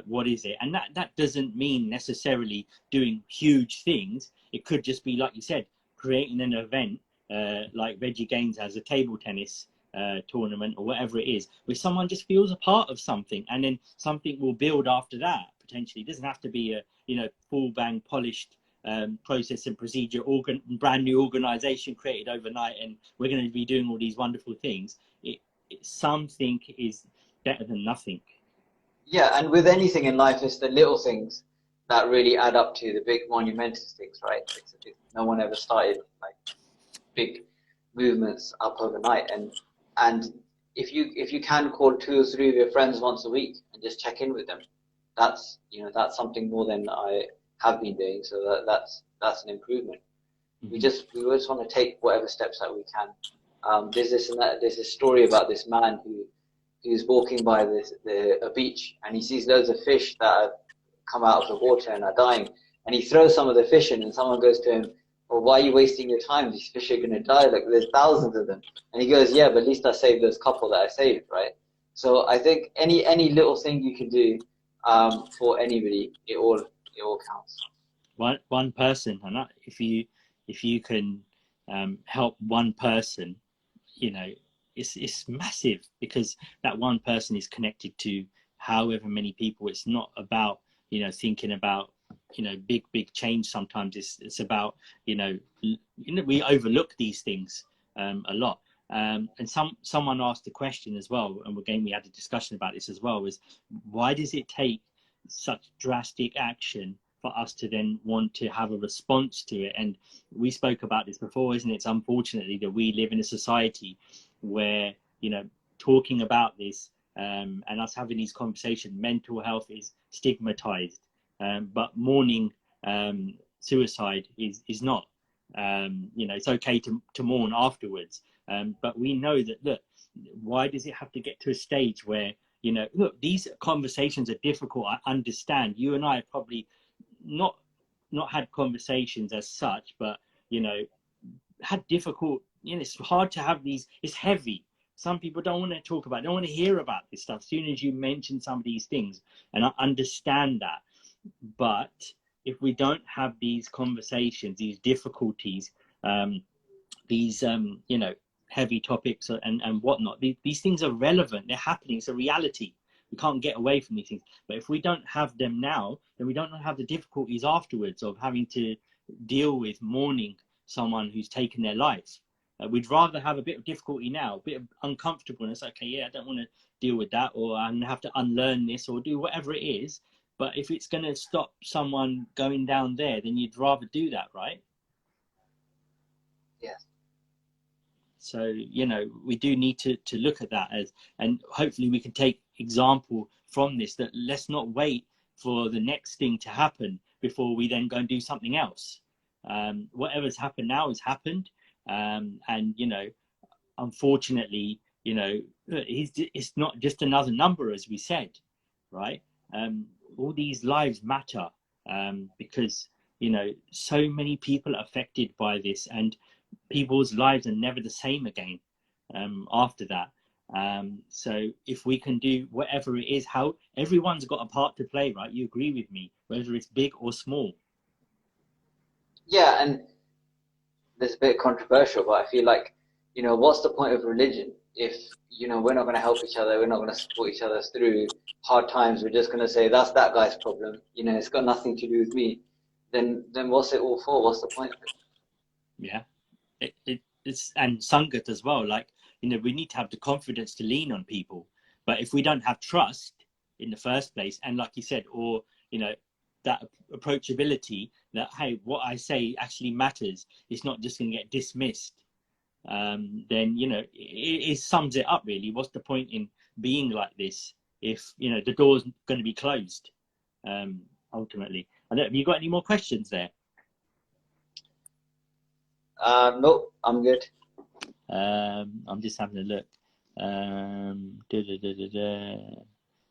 What is it? And that doesn't mean necessarily doing huge things. It could just be, like you said, creating an event like Reggie Gaines has, a table tennis tournament or whatever it is, where someone just feels a part of something, and then something will build after that. Potentially, it doesn't have to be a full bang polished process and procedure, brand new organization created overnight, and we're going to be doing all these wonderful things. Something is better than nothing. Yeah, and with anything in life, it's the little things that really add up to the big monumental things, right? No one ever started like big movements up overnight, and if you can call 2 or 3 of your friends once a week and just check in with them, that's something more than I have been doing. So that's an improvement. Mm-hmm. We just want to take whatever steps that we can. There's this story about this man who's walking by a beach, and he sees loads of fish that have come out of the water and are dying, and he throws some of the fish in, and someone goes to him, well, why are you wasting your time? These fish are going to die. Like, there's thousands of them. And he goes, yeah, but at least I saved those couple that I saved, right? So I think any little thing you can do for anybody, it all counts. One person, and if you can help one person, it's massive, because that one person is connected to however many people. It's not about thinking about big change. Sometimes it's about we overlook these things a lot. And someone asked a question as well, and again we had a discussion about this as well, was why does it take such drastic action for us to then want to have a response to it? And we spoke about this before, isn't it? It's unfortunately that we live in a society where talking about this and us having these conversations, mental health is stigmatized, but mourning suicide is not. It's okay to mourn afterwards, but we know that, look, why does it have to get to a stage where look, these conversations are difficult. I understand. You and I have probably not had conversations as such, but had difficult. It's hard to have these. It's heavy. Some people don't want to talk about it, don't want to hear about this stuff as soon as you mention some of these things, and I understand that. But if we don't have these conversations, these difficulties, these heavy topics and whatnot, these things are relevant. They're happening. It's a reality. We can't get away from these things. But if we don't have them now, then we don't have the difficulties afterwards of having to deal with mourning someone who's taken their life. We'd rather have a bit of difficulty now, a bit of uncomfortableness. Okay, yeah, I don't want to deal with that, or I'm going to have to unlearn this or do whatever it is. But if it's going to stop someone going down there, then you'd rather do that, right? Yes. So, we do need to look at that and hopefully we can take example from this, that let's not wait for the next thing to happen before we then go and do something else. Whatever's happened now has happened. And, unfortunately, it's not just another number, as we said, right? All these lives matter, because, so many people are affected by this, and people's lives are never the same again after that. So if we can do whatever it is, how everyone's got a part to play, right? You agree with me, whether it's big or small. Yeah, and it's a bit controversial, but I feel like, what's the point of religion if, we're not going to help each other, we're not going to support each other through hard times, we're just going to say, that's that guy's problem, it's got nothing to do with me, then what's it all for? What's the point of it? Yeah, it's, and Sangat as well, like, we need to have the confidence to lean on people, but if we don't have trust in the first place, and like you said, or, that approachability that, hey, what I say actually matters, it's not just going to get dismissed. then, you know, it sums it up really. What's the point in being like this if, you know, the door's going to be closed, ultimately? Have you got any more questions there? No, I'm good. I'm just having a look.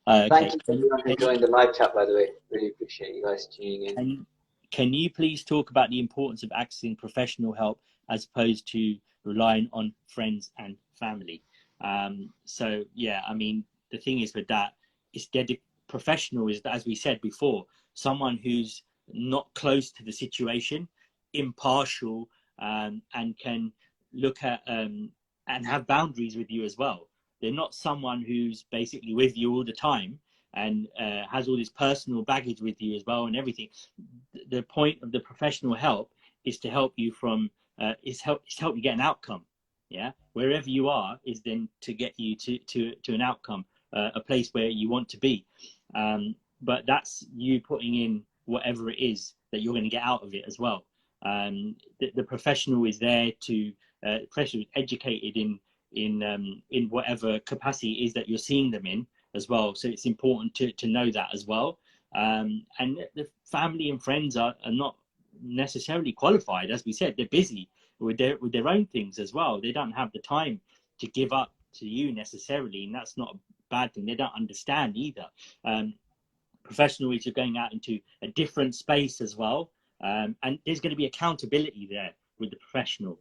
Thank Okay. you everyone for joining the live chat, by the way. Really appreciate you guys tuning in. Can you please talk about the importance of accessing professional help as opposed to relying on friends and family? So yeah, I mean, the thing is with that, it's professional is, as we said before, someone who's not close to the situation, impartial, and can look at and have boundaries with you as well. They're not someone who's basically with you all the time and has all this personal baggage with you as well and everything. The point of the professional help is to help you from help you get an outcome. Yeah, wherever you are is then to get you to an outcome, a place where you want to be. But that's you putting in whatever it is that you're going to get out of it as well. The professional is there to professional is educated in whatever capacity it is that you're seeing them in as well. So it's important to know that as well. And the family and friends are not necessarily qualified. As we said, they're busy with their own things as well. They don't have the time to give up to you necessarily, and that's not a bad thing. They don't understand either. Professionals are going out into a different space as well, and there's going to be accountability there with the professional.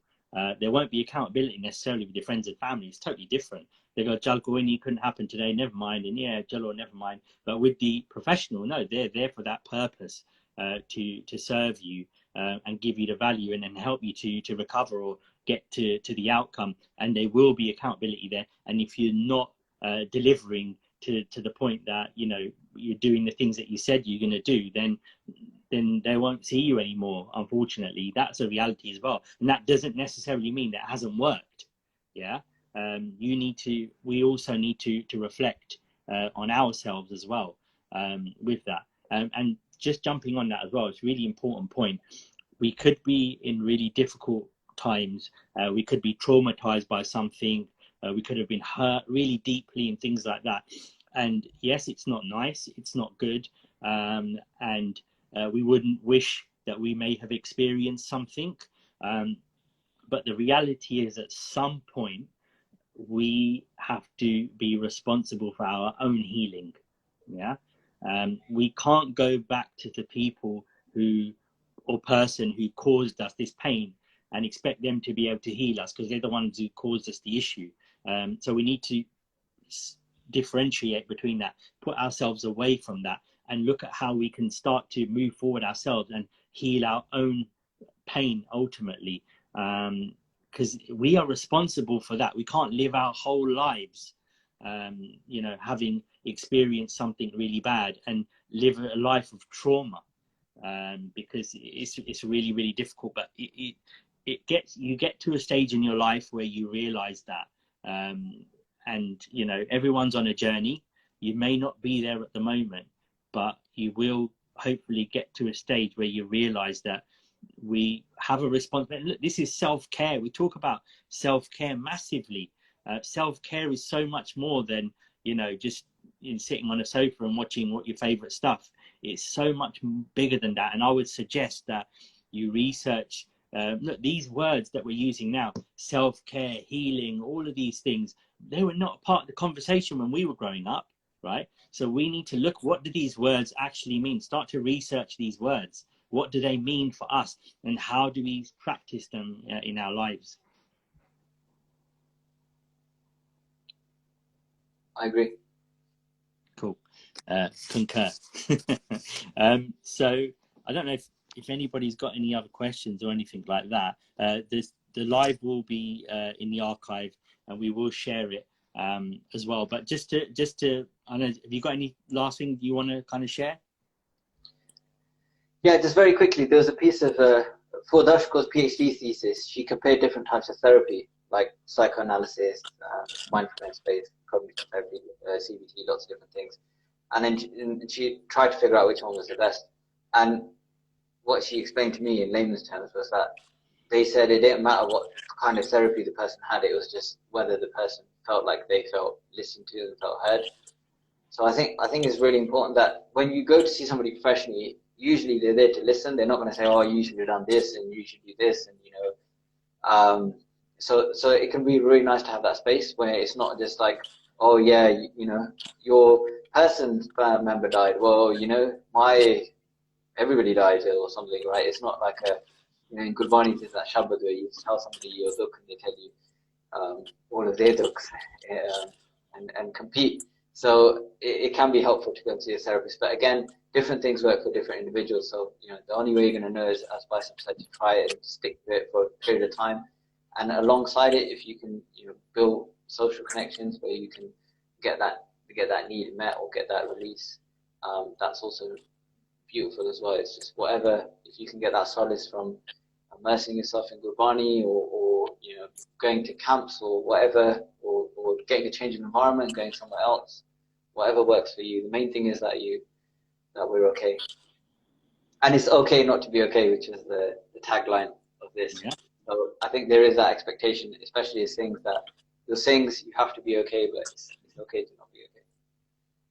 There won't be accountability necessarily with your friends and family. It's totally different. They go, Jal, go in, it couldn't happen today, never mind. And yeah, Jal, never mind. But with the professional, no, they're there for that purpose, to serve you and give you the value and then help you to recover or get to the outcome. And there will be accountability there. And if you're not delivering to the point that, you know, you're doing the things that you said you're going to do, then they won't see you anymore. Unfortunately, that's a reality as well, and that doesn't necessarily mean that it hasn't worked. Yeah, we also need to reflect on ourselves as well, with that, and just jumping on that as well. It's a really important point. We could be in really difficult times. We could be traumatized by something. We could have been hurt really deeply and things like that. And yes, it's not nice. It's not good. And we wouldn't wish that we may have experienced something. But the reality is at some point, we have to be responsible for our own healing. Yeah. We can't go back to the people or person who caused us this pain and expect them to be able to heal us, because they're the ones who caused us the issue. So we need to differentiate between that, put ourselves away from that, and look at how we can start to move forward ourselves and heal our own pain ultimately, because we are responsible for that. We can't live our whole lives, you know, having experienced something really bad and live a life of trauma, because it's really, really difficult. But you get to a stage in your life where you realize that, and you know, everyone's on a journey. You may not be there at the moment, but you will hopefully get to a stage where you realize that we have a responsibility. Look, this is self-care. We talk about self-care massively. Self-care is so much more than, you know, just sitting on a sofa and watching what your favorite stuff. It's so much bigger than that. And I would suggest that you research, look, these words that we're using now, self-care, healing, all of these things, they were not part of the conversation when we were growing up, right? So we need to look, what do these words actually mean? Start to research these words. What do they mean for us, and how do we practice them in our lives? I agree. Cool. Concur. So I don't know if anybody's got any other questions or anything like that. The live will be in the archive, and we will share it as well. But just to, I don't know, have you got any last thing you want to kind of share? Yeah, just very quickly, there was a piece of, for Dashko's PhD thesis, she compared different types of therapy, like psychoanalysis, mindfulness-based cognitive therapy, CBT, lots of different things. And then she tried to figure out which one was the best. And what she explained to me in layman's terms was that they said it didn't matter what kind of therapy the person had, it was just whether the person felt like they felt listened to and felt heard. So I think it's really important that when you go to see somebody professionally, usually they're there to listen. They're not going to say, "Oh, you should have done this and you should do this," and so it can be really nice to have that space where it's not just like, "Oh yeah, your person's member died. Well, everybody died or something, right?" It's not like in Gurbani there's that Shabad where you tell somebody your dukh and they tell you all of their dukhs and compete. So it can be helpful to go and see a therapist. But again, different things work for different individuals. So, the only way you're going to know is, as Baisam said, to try it and stick to it for a period of time. And alongside it, if you can, build social connections where you can get that need met or get that release, that's also beautiful as well. It's just whatever, if you can get that solace from immersing yourself in Gurbani or going to camps or whatever, or getting a change of environment, going somewhere else, whatever works for you. The main thing is that we're okay. And it's okay not to be okay, which is the tagline of this. Yeah. So I think there is that expectation, especially as things that you're saying you have to be okay, but it's okay to not be okay.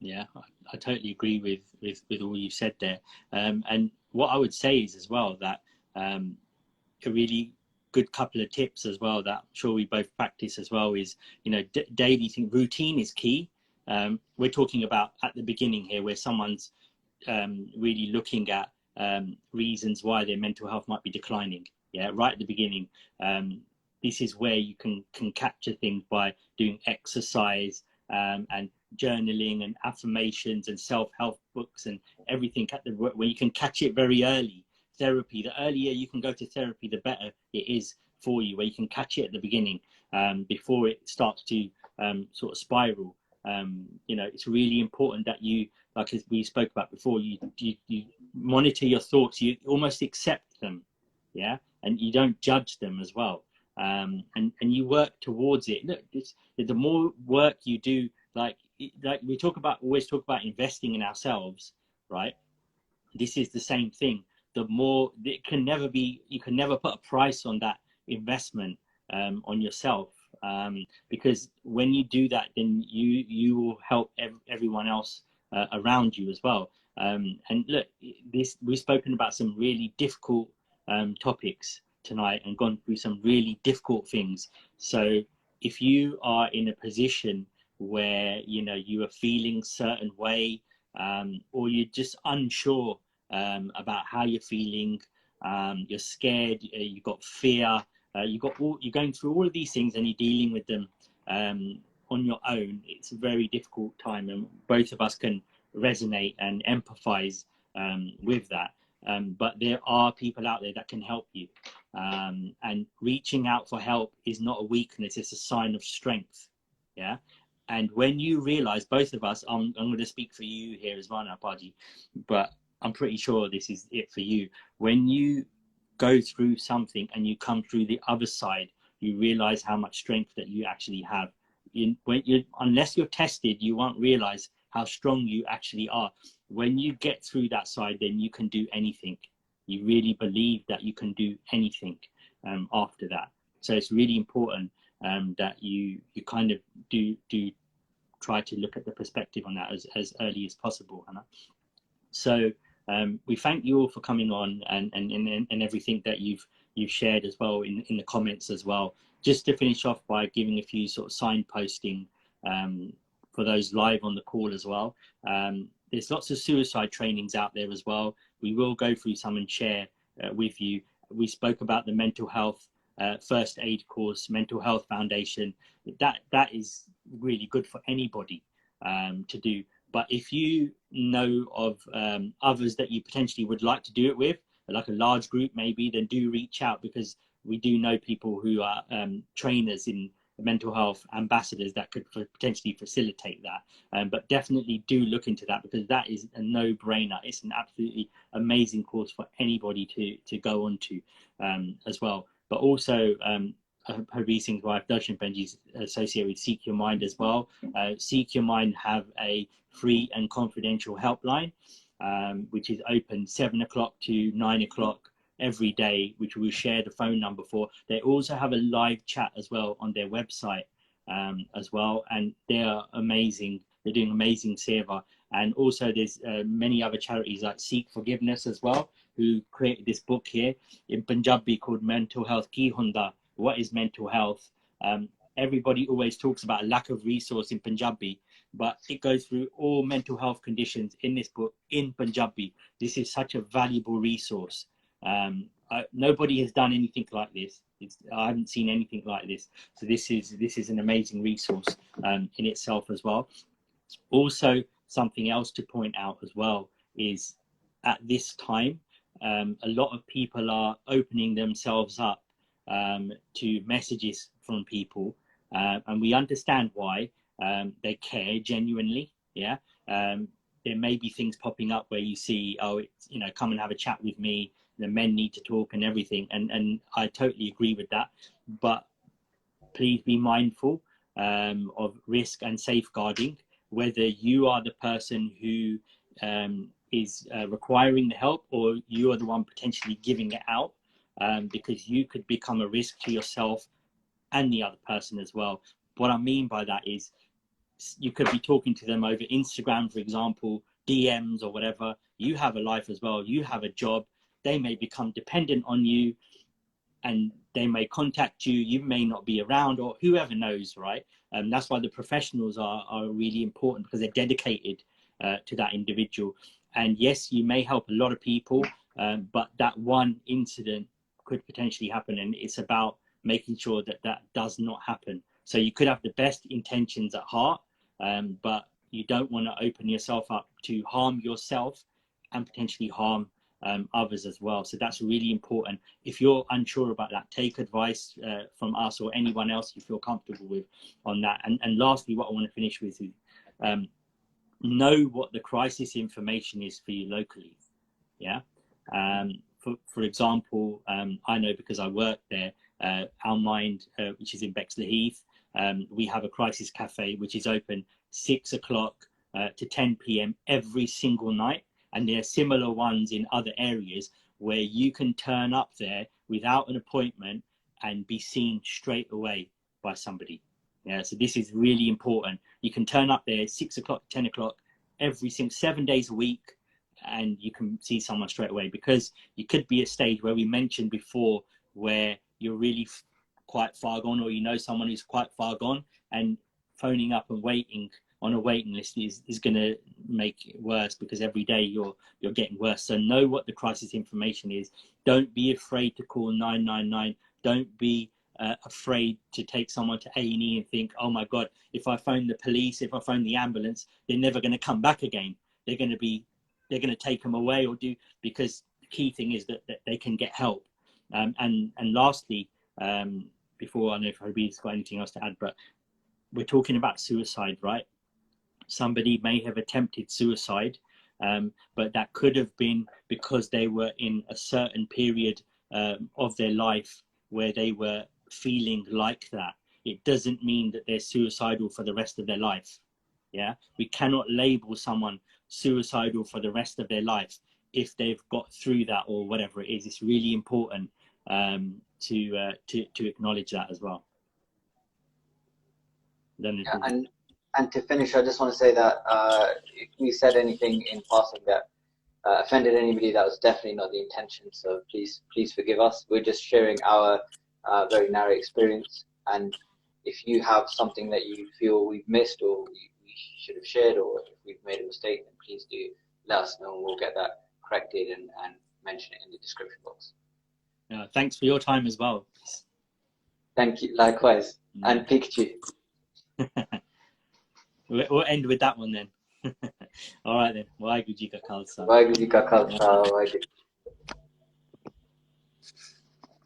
Yeah, I totally agree with all you said there. And what I would say is as well that a really good couple of tips as well that I'm sure we both practice as well is, daily thing. Routine is key. We're talking about at the beginning here where someone's really looking at reasons why their mental health might be declining. Yeah, right at the beginning. This is where you can capture things by doing exercise and journaling and affirmations and self-help books and everything where you can catch it very early. Therapy, the earlier you can go to therapy, the better it is for you, where you can catch it at the beginning before it starts to sort of spiral. It's really important that you, like as we spoke about before, you monitor your thoughts, you almost accept them, yeah, and you don't judge them as well, and you work towards it. Look, the more work you do, like we always talk about investing in ourselves, right? This is the same thing. The more, you can never put a price on that investment on yourself, because when you do that, then you will help everyone else around you as well. And look, we've spoken about some really difficult topics tonight and gone through some really difficult things. So if you are in a position where you are feeling a certain way, or you're just unsure about how you're feeling, you're scared, you've got fear, you're going through all of these things and you're dealing with them on your own, it's a very difficult time, and both of us can resonate and empathize with that. But there are people out there that can help you, and reaching out for help is not a weakness, it's a sign of strength. Yeah. And when you realize, both of us, I'm going to speak for you here as well now, Paji, but I'm pretty sure this is it for you. When you go through something and you come through the other side, you realize how much strength that you actually have. Unless you're tested, you won't realize how strong you actually are. When you get through that side, then you can do anything. You really believe that you can do anything after that. So it's really important that you kind of do try to look at the perspective on that as early as possible, Hannah. So we thank you all for coming on and everything that you've shared as well in the comments as well. Just to finish off by giving a few sort of signposting for those live on the call as well. There's lots of suicide trainings out there as well. We will go through some and share with you. We spoke about the mental health first aid course, mental health foundation. That is really good for anybody to do. But if you know of others that you potentially would like to do it with, like a large group maybe, then do reach out, because we do know people who are trainers in mental health, ambassadors that could potentially facilitate that. But definitely do look into that, because that is a no-brainer. It's an absolutely amazing course for anybody to go on to as well. But also Harbir Singh's wife Darshan Benji is associated with Seek Your Mind as well. Seek Your Mind have a free and confidential helpline which is open 7 o'clock to 9 o'clock every day, which we'll share the phone number for. They also have a live chat as well on their website as well, and they are amazing. They're doing amazing seva. And also there's many other charities like Seek Forgiveness as well, who created this book here in Punjabi called Mental Health Ki Hunda, What is Mental Health? Everybody always talks about a lack of resource in Punjabi, but it goes through all mental health conditions in this book in Punjabi. This is such a valuable resource. Nobody has done anything like this. I haven't seen anything like this. So this is an amazing resource in itself as well. Also, something else to point out as well is at this time, a lot of people are opening themselves up to messages from people, and we understand why. They care genuinely. Yeah. There may be things popping up where you see, oh, it's, you know, come and have a chat with me. The men need to talk and everything. And I totally agree with that. But please be mindful of risk and safeguarding, whether you are the person who is requiring the help or you are the one potentially giving it out, because you could become a risk to yourself and the other person as well. What I mean by that is you could be talking to them over Instagram, for example, DMs or whatever. You have a life as well. You have a job. They may become dependent on you and they may contact you. You may not be around, or whoever knows, right? That's why the professionals are really important, because they're dedicated to that individual. And yes, you may help a lot of people, but that one incident could potentially happen. And it's about making sure that that does not happen. So you could have the best intentions at heart, but you don't want to open yourself up to harm yourself and potentially harm others as well. So that's really important. If you're unsure about that, take advice from us or anyone else you feel comfortable with on that. And lastly, what I want to finish with is know what the crisis information is for you locally. Yeah. For example, I know because I work there, our Mind, which is in Bexley Heath, we have a crisis cafe which is open 6 o'clock to 10 p.m. every single night. And there are similar ones in other areas where you can turn up there without an appointment and be seen straight away by somebody. Yeah, so this is really important. You can turn up there 6 o'clock, 10 o'clock, every single 7 days a week, and you can see someone straight away, because you could be at a stage where we mentioned before where you're really quite far gone, or you know someone who's quite far gone, and phoning up and waiting on a waiting list is going to make it worse, because every day you're getting worse. So know what the crisis information is. Don't be afraid to call 999. Don't be afraid to take someone to A&E and think, oh my God, if I phone the police, if I phone the ambulance, they're never going to come back again. They're going to take them away or do, because the key thing is that they can get help. And lastly, before, I don't know if Harbir's got anything else to add, but we're talking about suicide, right? Somebody may have attempted suicide, but that could have been because they were in a certain period of their life where they were feeling like that. It doesn't mean that they're suicidal for the rest of their life. Yeah, we cannot label someone suicidal for the rest of their life if they've got through that or whatever it is. It's really important to acknowledge that as well. Yeah, and to finish, I just want to say that if we said anything in passing that offended anybody, that was definitely not the intention. So please forgive us. We're just sharing our very narrow experience. And if you have something that you feel we've missed or we should have shared, or if we've made a mistake, then please do let us know and we'll get that corrected and mention it in the description box. Thanks for your time as well. Thank you. Likewise. And Pikachu. We'll end with that one then. All right then. Waheguru Ji Ka Khalsa. Waheguru Ji Ka Khalsa.